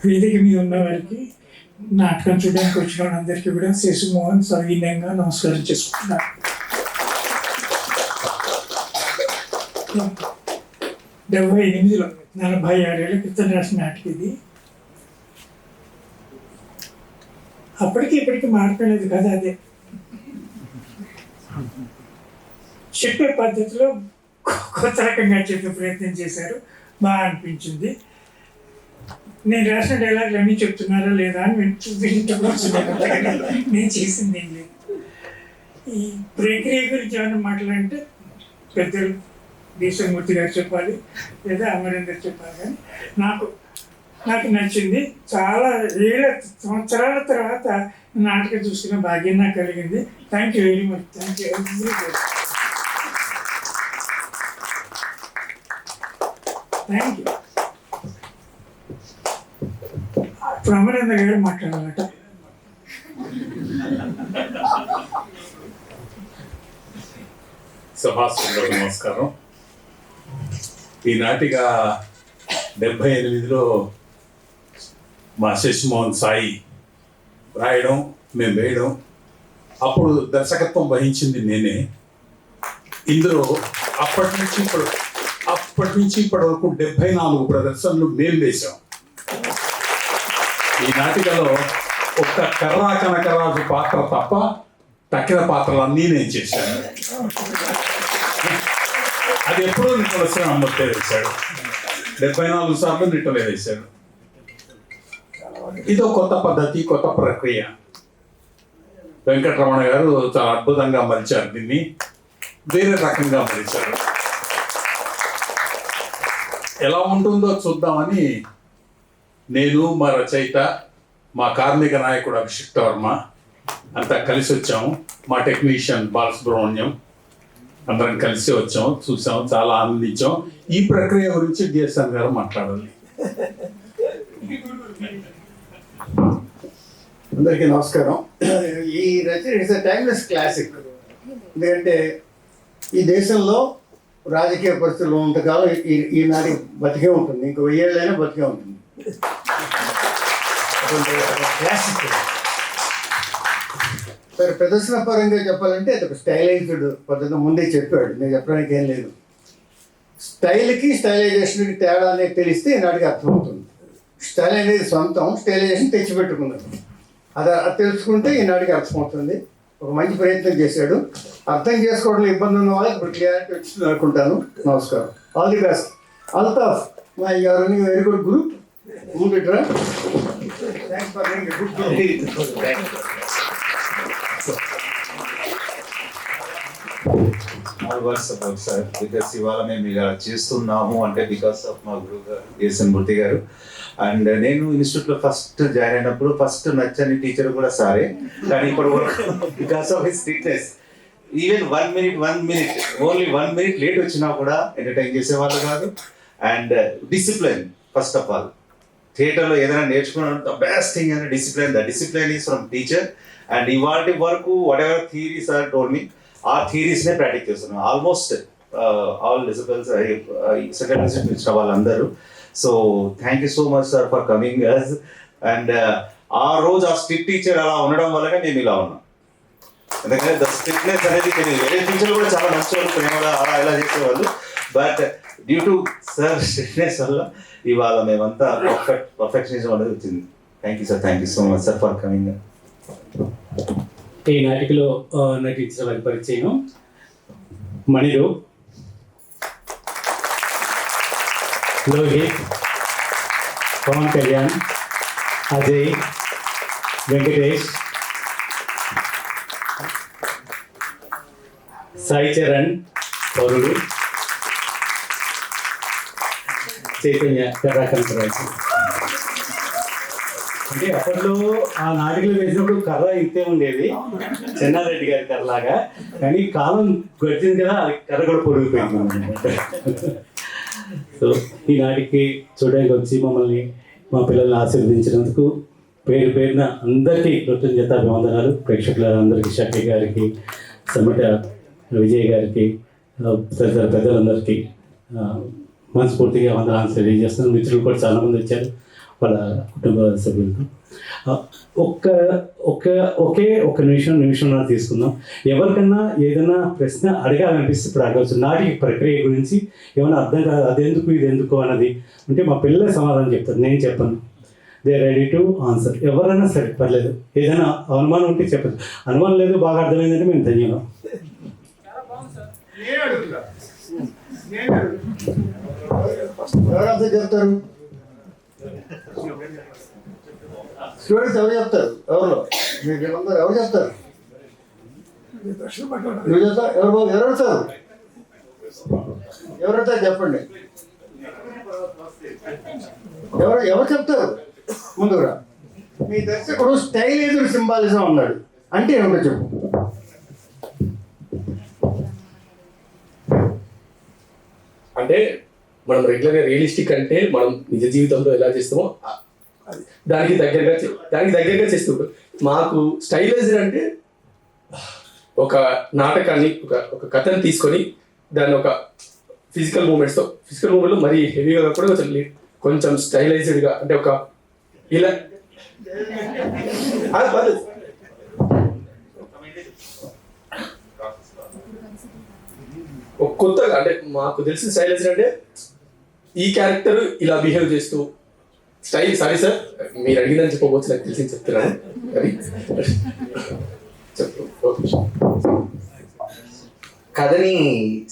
వేదిక మీద ఉన్న వారికి, నాటకం చూడడానికి వచ్చిన వాళ్ళందరికీ కూడా శశిమోహన్ సవినయంగా నమస్కారం చేసుకుంటున్నాను. 78లో 46 ఏళ్ల క్రితం రాసిన నాటిక ఇది. అప్పటికి ఇప్పటికి మాట్లాడలేదు కదా, అదే చెప్పే పద్ధతిలో కొత్త రకంగా చెప్పే ప్రయత్నం చేశారు, బాగా అనిపించింది. నేను రాసిన డైలాగులు అన్నీ చెప్తున్నారా లేదా అని నేను చేసింది ఏం లేదు. ఈ ప్రక్రియ గురించి ఏమైనా మాట్లాడంటే పెద్దలు దేశమూర్తి గారు చెప్పాలి లేదా అమరేందర్ చెప్పాలి. కానీ నాకు నచ్చింది. చాలా సంవత్సరాల తర్వాత నాటకం చూసిన భాగ్యం నాకు కలిగింది. Thank you very much. Thank you. Thank you. ఇప్పుడు అమరేంద్ర గారు మాట్లాడాలట. సభాసదులకు నమస్కారం. ఈ నాటిక 78లో మా శశిమోహన్ సాయి రాయడం, మేము వేయడం, అప్పుడు దర్శకత్వం వహించింది నేనే. ఇందులో అప్పటి నుంచి ఇప్పటి వరకు 74 ప్రదర్శనలు మేము వేశాం. ఈ నాటికలో ఒక్క కర్రా కనకరాజు పాత్ర తప్ప తక్కిన పాత్రలన్నీ నేను చేశాను. అది ఎప్పుడూ నిట్టలసిన అమ్మతే వేశాడు. 74 సార్లు నిట్టలే వేశాడు. ఇదో కొత్త పద్ధతి, కొత్త ప్రక్రియ. వెంకటరమణ గారు చాలా అద్భుతంగా మలిచారు, దీన్ని వేరే రకంగా మలిచారు. ఎలా ఉంటుందో చూద్దామని నేను, మా రచయిత, మా కార్మిక నాయకుడు అభిషిక్త వర్మ అంతా కలిసి వచ్చాము. మా టెక్నీషియన్ బాలసుబ్రహ్మణ్యం అందరం కలిసి వచ్చాం, చూసాం, చాలా ఆనందించాం. ఈ ప్రక్రియ గురించి డిఎస్ఎన్ గారు మాట్లాడాలి. అందరికీ నమస్కారం. ఈ రచన ఇట్స్ టైమ్లెస్ క్లాసిక్. ఎందుకంటే ఈ దేశంలో రాజకీయ పరిస్థితులు ఉన్నంతకాలం ఈనాటి బతికే ఉంటుంది, ఇంకో 1000 ఏళ్ళైనా బతికే ఉంటుంది. క్లాసిక్. సరే, ప్రదర్శన పరంగా చెప్పాలంటే అది ఒక స్టైలైజ్డ్ పద్ధతి ముందే చెప్పాడు, నేను చెప్పడానికి ఏం లేదు. స్టైల్కి స్టైలైజేషన్కి తేడా అనేది తెలిస్తే ఈనాటికి అర్థమవుతుంది. స్టైల్ అనేది సొంతం, స్టైలైజేషన్ తెచ్చిపెట్టుకున్నాడు. అది తెలుసుకుంటే ఈనాటికి అర్థమవుతుంది. ఒక మంచి ప్రయత్నం చేశాడు. అర్థం చేసుకోవడంలో ఇబ్బంది ఉన్న వాళ్ళకి ఇప్పుడు క్లియారిటీ వచ్చింది అనుకుంటాను. నమస్కారం. All the best. Altaf, my you are running very good group. Move it, right? Thanks for running a good group. All words about sir, because ఇవాళ మేము ఇలా చేస్తున్నాము అంటే బికాస్ ఆఫ్ మా గురువు గారు డిఎస్ఎన్ మూర్తి గారు. అండ్ నేను ఇన్స్టిట్యూట్లో ఫస్ట్ జాయిన్ అయినప్పుడు ఫస్ట్ నచ్చని టీచర్ కూడా సారే, కానీ ఇప్పుడు because of his strictness even 1 minute only 1 minute late వచ్చినా కూడా ఎంటర్టైన్ చేసేవాళ్ళు కాదు. And discipline, first of all థియేటర్లో ఏదైనా నేర్చుకున్నాను, ద బెస్ట్ థింగ్ అంటే discipline. The discipline is from teacher. And ఇవాటి వరకు whatever theories are told me, ఆ థియరీస్నే ప్రాక్టీస్ చేస్తున్నాను. Almost all disciplines second discipline ఇచ్చిన వాళ్ళందరూ. So thank you so much sir for coming us. And ఆ రోజు ఆ స్ట్రిక్ట్ టీచర్ అలా ఉండడం వల్లనే మేము ఇలా ఉన్నాం. ఎందుకంటే ద స్ట్రిక్ట్నెస్ అనేది తెలియదు. వేరే టీచర్లు కూడా చాలా మంచి వాళ్ళు, ప్రేమగా అలా ఇలా చేసేవాళ్ళు. But due to sir strictness వల్ల ఇవాళ మేమంతా పర్ఫెక్షనిజం అనేది వచ్చింది. Thank you sir, thank you so much sir for coming. ఈ నాటికలో నటించిన వారి పరిచయం: మణిరు, లోహిత్, పవన్ కళ్యాణ్, అజయ్, వెంకటేష్, సాయి చరణ్, పౌరుడు, చైతన్య, కర్రాకంతరాజు. అంటే అప్పట్లో ఆ నాటికలు వేసినప్పుడు కర్ర ఇంతే ఉండేది, చెన్నారెడ్డి గారి కర్రలాగా. కానీ కాలం గడిచింది కదా, అది కర్ర కూడా పొడిగిపోయింది అనమాట. సో ఈ నాటికి చూడడానికి వచ్చి మమ్మల్ని, మా పిల్లల్ని ఆశీర్వదించినందుకు పేరు పేరున అందరికీ కృతజ్ఞత అభివందనాలు. ప్రేక్షకులందరికీ, షకీ గారికి, సమట విజయ్ గారికి, తదితర పెద్దలందరికీ మనస్ఫూర్తిగా వందనాలు తెలియజేస్తున్నాను. మిత్రులు కూడా చాలామంది వచ్చారు, వాళ్ళ కుటుంబ సభ్యులతో. ఒకే నిమిషం తీసుకుందాం. ఎవరికన్నా ఏదైనా ప్రశ్న అడగాలనిపిస్తే ఇప్పుడు అడగవచ్చు. నాటికి ప్రక్రియ గురించి ఏమైనా అర్థం కాదు, అదెందుకు ఇది ఎందుకు అన్నది అంటే మా పిల్లలే సమాధానం చెప్తారు, నేను చెప్పను. They ready to answer. ఎవరైనా సరే పర్లేదు, ఏదైనా అనుమానం ఉంటే చెప్పదు. అనుమానం లేదు, బాగా అర్థమైందంటే మేము ధన్యవాదం. ఎవరంతా చెప్తారు? స్టూడెంట్స్ ఎవరు చెప్తారు? ఎవరు మీకు ఎవరు చెప్తారు? నువ్వు చెప్తా? ఎవరు బాబు, ఎవరు అడుగుతారు? ఎవరు అడుగుతారు చెప్పండి. ఎవరు చెప్తారు? ముందుగా మీ దర్శకుడు స్టైలైజ్డ్ సింబాలిజం అన్నాడు అంటే ఏమన్నా చెప్పు. అంటే మనం రెగ్యులర్గా రియలిస్టిక్ అంటే మనం నిజ జీవితంలో ఎలా చేస్తామో దానికి దగ్గరగా చేస్తూ మాకు స్టైలైజర్ అంటే ఒక నాటకాన్ని ఒక కథను తీసుకొని దాన్ని ఒక ఫిజికల్ మూమెంట్లో మరీ హెవీగా కాకుండా కొంచెం స్టైలైజ్డ్గా అంటే ఒక ఇలా కొత్తగా అంటే మాకు తెలిసిన స్టైలైజర్ అంటే ఈ క్యారెక్టర్ ఇలా బిహేవ్ చేస్తూ స్టైల్. సారీ సార్, మీరు అడిగిందని చెప్పవచ్చు, నాకు తెలిసి చెప్తున్నాను. అది చెప్పు. కథని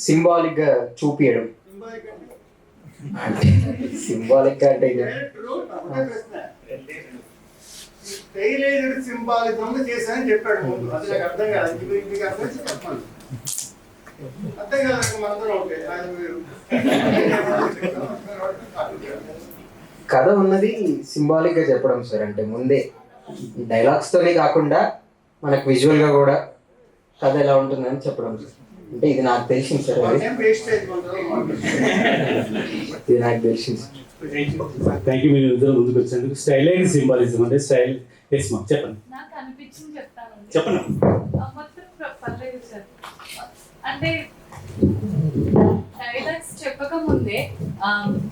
సింబాలిక్ గా చూపించడం. సింబాలిక్ గా అంటే స్టైలైజ్డ్ సింబాలిజం చేశానని చెప్పాడు ముందు. అది నాకు అర్థం కాదు. మీకు అర్థం చెప్పాలి. అర్థం కాదు మనందరం ఓకే. ఆయన మీరు కథ ఉన్నది సింబాలిక్ గా చెప్పడం సార్. అంటే ముందే డైలాగ్స్ తోనే కాకుండా మనకు విజువల్ గా కూడా కథ ఎలా ఉంటుందని చెప్పడం సార్. అంటే ఇది నాకు తెలిసింది సార్. ఇది నాకు తెలిసింది సార్. Thank you. మీరు ఇద్దరు ముందుకు వచ్చినందుకు. స్టైలైజ్ సింబాలిజం అంటే స్టైల్. ఎస్ మా చెప్పండి. నాకు అనిపించింది చెప్తాను. చెప్పండి. మొత్తం పర్లేదు సార్. అంటే డైలాగ్స్ చెప్పక ముందే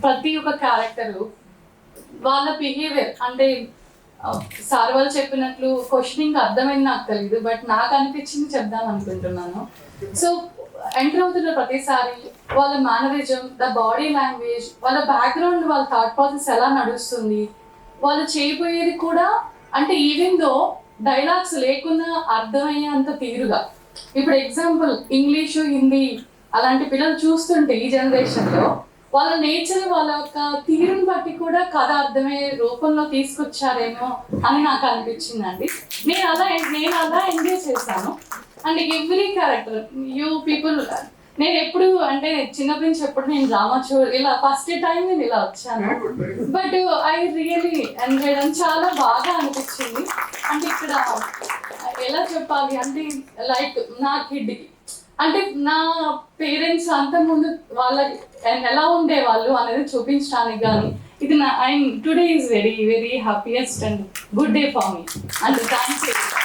ప్రతి ఒక్క క్యారెక్టరు వాళ్ళ బిహేవియర్ అంటే సార్ వాళ్ళు చెప్పినట్లు క్వశ్చనింగ్ అర్థమైంది నాకు తెలియదు, బట్ నాకు అనిపించింది చెప్దాం అనుకుంటున్నాను. సో ఎంటర్ అవుతున్న ప్రతిసారి వాళ్ళ మేనరిజం, ద బాడీ లాంగ్వేజ్, వాళ్ళ బ్యాక్గ్రౌండ్, వాళ్ళ థాట్ ప్రాసెస్ ఎలా నడుస్తుంది, వాళ్ళు చేయబోయేది కూడా అంటే ఈవెన్ దో డైలాగ్స్ లేకున్నా అర్థమయ్యేంత తీరుగా. ఇప్పుడు ఎగ్జాంపుల్ ఇంగ్లీషు, హిందీ అలాంటి పిల్లలు చూస్తుంటే ఈ జనరేషన్లో వాళ్ళ నేచర్, వాళ్ళ యొక్క తీరుని బట్టి కూడా కథ అర్థమయ్యే రూపంలో తీసుకొచ్చారేమో అని నాకు అనిపించిందండి. నేను అలా ఎంజాయ్ చేశాను. And every character you people, నేను ఎప్పుడు అంటే చిన్నప్పటి నుంచి ఎప్పుడు నేను డ్రామా ఇలా ఫస్ట్ టైం నేను ఇలా వచ్చాను, బట్ ఐ రియలీ ఎంజాయ్ అని చాలా బాగా అనిపించింది. అంటే ఇక్కడ ఎలా చెప్పాలి అంటే లైక్ నా కిడ్కి అంటే నా పేరెంట్స్ అంతకుముందు వాళ్ళ ఎలా ఉండేవాళ్ళు అనేది చూపించడానికి కానీ ఇది నా today is very very happiest and good day for me. And thank you sir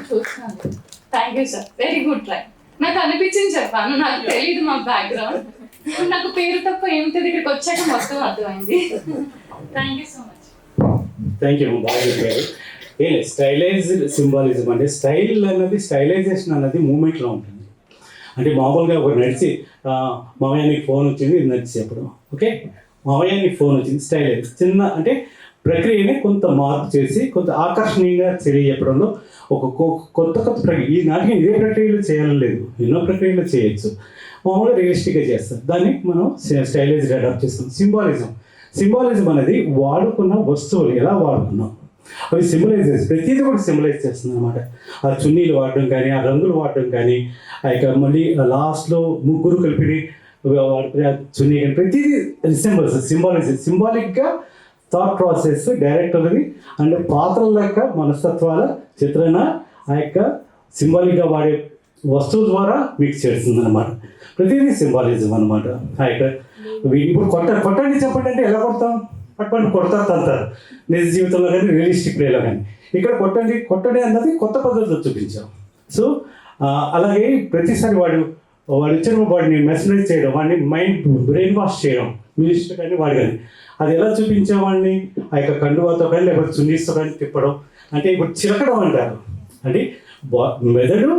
చూసినందుకు. Thank you sir. Very good try. నాకు అనిపించింది చెప్పాను. నాకు తెలియదు మా బ్యాక్గ్రౌండ్. నాకు పేరు తప్ప ఏమిటి ఇక్కడికి వచ్చాక మొత్తం అర్థమైంది. Thank you so much. Thank you. బాగా చెప్పారు. స్టైలైజ్డ్ సింబాలిజం అంటే స్టైల్ అన్నది, స్టైలైజేషన్ అన్నది మూమెంట్లో ఉంటుంది. అంటే మామూలుగా ఒక నడిచి మామయ్య నీకు ఫోన్ వచ్చింది, ఇది నడిచి చెప్పడం, ఓకే మామయ్య నీకు ఫోన్ వచ్చింది, స్టైలైజ్ చిన్న అంటే ప్రక్రియని కొంత మార్పు చేసి కొంత ఆకర్షణీయంగా తెలియజెప్పడంలో ఒక కొత్త ప్రక్రియ. ఈ నాటికి ఇదే ప్రక్రియలో చేయాలని లేదు, ఎన్నో ప్రక్రియలు చేయొచ్చు. మామూలుగా రియలిస్టిక్గా చేస్తారు. దాన్ని మనం స్టైలైజ్డ్ అడాప్ట్ చేస్తాం. సింబాలిజం అనేది వాడుకున్న వస్తువులు ఎలా వాడుకున్నాం అవి సింబలైజ్ చేస్తుంది. ప్రతిదీ కూడా సింబలైజ్ చేస్తుంది అనమాట. ఆ చున్నీలు వాడడం కానీ, ఆ రంగులు వాడడం కానీ, ఆ యొక్క మళ్ళీ లాస్ట్లో ముగ్గురు కలిపి వాడుకునే ఆ చున్నీ కానీ ప్రతిదీ సింబాలిక్గా థాట్ ప్రాసెస్ డైరెక్టర్ది అండ్ పాత్రల యొక్క మనస్తత్వాల చిత్రణ ఆ యొక్క సింబాలిక్గా వాడే వస్తువు ద్వారా మీకు చేస్తుంది అనమాట. ప్రతిదీ సింబాలిజం అనమాట. ఆ యొక్క ఇప్పుడు కొట్టండి చెప్పండి అంటే ఎలా కొడతాం? పట్టుకొని కొడతారు, తంతారు నిజ జీవితంలో కానీ రియలిస్టిక్ ప్లేలో కానీ. ఇక్కడ కొట్టండి అన్నది కొత్త పద్ధతిలో చూపించాం. సో అలాగే ప్రతిసారి వాడు ఇచ్చిన వాడిని మెస్మరైజ్ చేయడం, వాడిని బ్రెయిన్ వాష్ చేయడం, మినిస్టర్ కానీ వాడు కానీ అది ఎలా చూపించేవాడిని ఆ యొక్క కండువాతో కానీ లేకపోతే చున్నీస్తో కానీ తిప్పడం. అంటే ఇప్పుడు చిలకడం అంటారు. అంటే మెదడు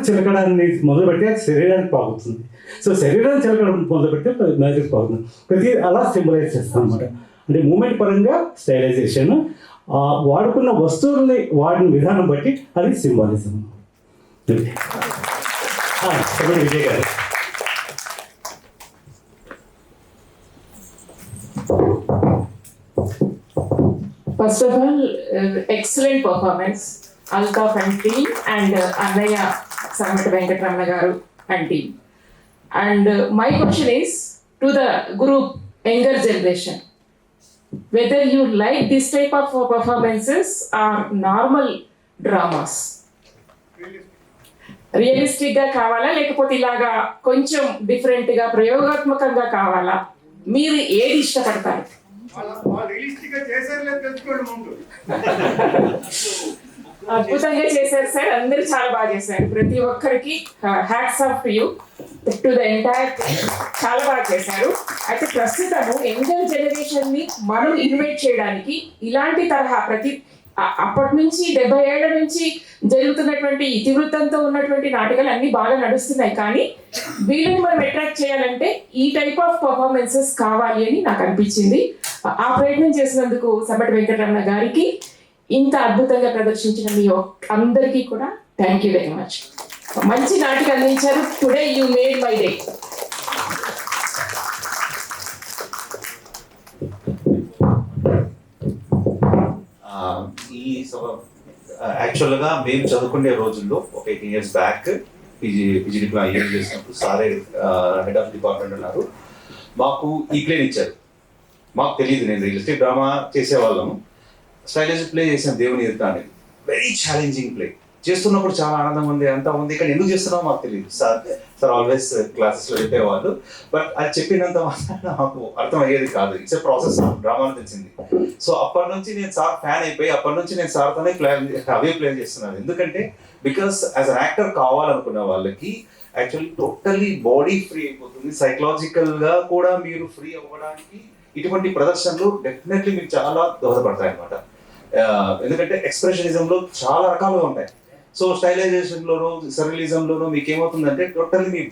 చిలకడాన్ని మొదలుపెట్టి అది శరీరానికి పాకుతుంది. సో శరీరాన్ని చిలకడం మొదలుపెట్టి మెదడుకి పాకుతుంది. ప్రతి అలా సింబలైజ్ చేస్తాం అనమాట. అంటే మూమెంట్ పరంగా స్టైలైజేషన్, వాడుకున్న వస్తువుల్ని వాడిన విధానం బట్టి అది సింబాలిజం. విజయ్ గారు. First of all, excellent performance, Altaf and team, and Annaya Samata Venkatramana garu and team. And my question is to the group younger generation, whether you like this type of performances or normal dramas. Realistic గా కావాలా లేకపోతే ఇలాగా కొంచెం డిఫరెంట్ గా ప్రయోగాత్మకంగా కావాలా? మీరు ఏది ఇష్టపడతారు? అద్భుతంగా చేశారు సార్. అందరూ చాలా బాగా చేశారు. ప్రతి ఒక్కరికి hats off to you, to the entire team. చాలా బాగా చేశారు. అయితే ప్రస్తుతము యంగర్ జనరేషన్ ని మనం ఇన్వైట్ చేయడానికి ఇలాంటి తరహా అప్పటి నుంచి 70 ఏళ్ల నుంచి జరుగుతున్నటువంటి ఇతివృత్తంతో ఉన్నటువంటి నాటకాలు అన్ని బాగా నడుస్తున్నాయి. కానీ వీళ్ళని మనం అట్రాక్ట్ చేయాలంటే ఈ టైప్ ఆఫ్ పర్ఫార్మెన్సెస్ కావాలి అని నాకు అనిపించింది. ఆ ప్రయత్నం చేసినందుకు సమట వెంకటరమణ గారికి, ఇంత అద్భుతంగా ప్రదర్శించిన మీ అందరికీ కూడా థ్యాంక్ యూ వెరీ మచ్. మంచి నాటిక అందించారు. Today you made my day. ఈ యాక్చువల్గా మేము చదువుకునే రోజుల్లో ఒక 18 years back PG diploma year చేసినప్పుడు సారే హెడ్ ఆఫ్ డిపార్ట్మెంట్ ఉన్నారు. మాకు ఈ ప్లేని ఇచ్చారు. మాకు తెలియదు, నేను రియలిస్టిక్ డ్రామా చేసేవాళ్ళము. స్టైలిష్ ప్లే చేసాం దేవుని ఎదుట అనేది. Very challenging play. చేస్తున్నప్పుడు చాలా ఆనందం ఉంది, అంతా ఉంది, కానీ ఎందుకు చేస్తున్నామో మాకు తెలియదు. సార్ ఆల్వేస్ క్లాసెస్లో చెప్పేవాళ్ళు, బట్ అది చెప్పినంత మాత్రం నాకు అర్థమయ్యేది కాదు. It's a process of drama అని తెలిసింది. సో అప్పటి నుంచి నేను సార్ ఫ్యాన్ అయిపోయి అప్పటి నుంచి నేను సార్తోనే అవే ప్లాన్ చేస్తున్నాను. ఎందుకంటే బికాస్ యాజ్ అన్ యాక్టర్ కావాలనుకున్న వాళ్ళకి యాక్చువల్లీ టోటల్లీ బాడీ ఫ్రీ అయిపోతుంది. సైకలాజికల్గా కూడా మీరు ఫ్రీ అవ్వడానికి ఇటువంటి ప్రదర్శనలు డెఫినెట్లీ మీకు చాలా దోహదపడతాయి అన్నమాట. ఎందుకంటే ఎక్స్ప్రెషనిజంలో చాలా రకాలుగా ఉంటాయి. సో స్టైలైజేషన్లోనూ సర్రియలిజంలోనూ మీకు ఏమవుతుందంటే టోటల్లీ మీ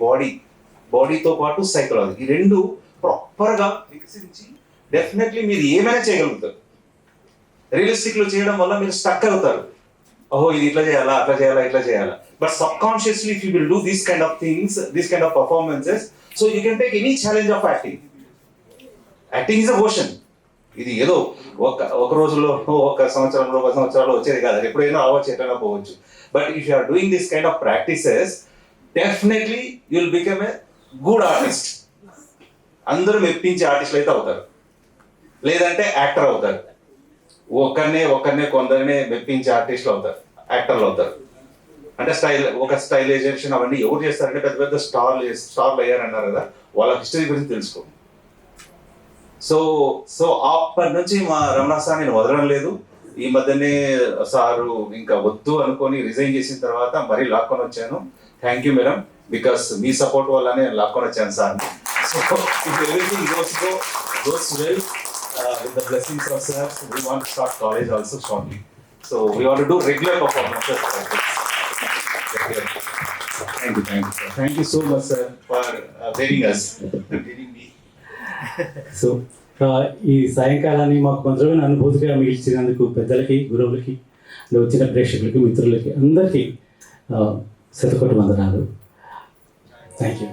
బాడీతో పాటు సైకలాజీ ఈ రెండు ప్రాపర్గా వికసించి డెఫినెట్లీ మీరు ఏమైనా చేయగలుగుతారు. రియలిస్టిక్లో చేయడం వల్ల మీరు స్టక్ అవుతారు. ఓహో ఇది ఇట్లా చేయాలా, అట్లా చేయాలా, ఇట్లా చేయాలా. But sub consciously if you will do these kind of things, these kind of performances, so you can take any challenge of acting. Acting is a ocean. ఇది ఏదో ఒక రోజులో, ఒక సంవత్సరంలో, 10 సంవత్సరాలు వచ్చేది కాదు. ఎప్పుడైనా అవ్వచ్చు, ఎట్లైనా పోవచ్చు. But if you are doing this kind of practices definitely you will become a good artist. అందరూ మెప్పించే ఆర్టిస్టులు అయితే అవుతారు, లేదంటే యాక్టర్ అవుతారు. ఒక్కరినే కొందరినే మెప్పించే ఆర్టిస్టులు అవుతారు, యాక్టర్లు అవుతారు. అంటే ఒక స్టైలైజేషన్ అవన్నీ ఎవరు చేస్తారంటే పెద్ద పెద్ద స్టార్లు అయ్యారన్నారు కదా, వాళ్ళ హిస్టరీ గురించి తెలుసుకోండి. సో అప్పటి నుంచి మా రమణ సార్ నేను వదలడం లేదు. ఈ మధ్యనే సారు ఇంకా వద్దు అనుకొని రిజైన్ చేసిన తర్వాత మరీ లాక్కొని వచ్చాను. Thank you madam, because me support వల్లనే లాక్కొని వచ్చాను sir. So if everything goes well with the blessings of sir, we want to start college also shortly. So we want to do regular performances like this. Thank you, sir. Thank you so much, sir, for bearing us, bearing me. So ఈ సాయంకాలాన్ని మాకు కొంచెమైన అనుభూతిగా మిగిల్చినందుకు పెద్దలకి, గురువులకి, వచ్చిన ప్రేక్షకులకి, మిత్రులకి అందరికీ శతకోటి వందనాలు. Thank you.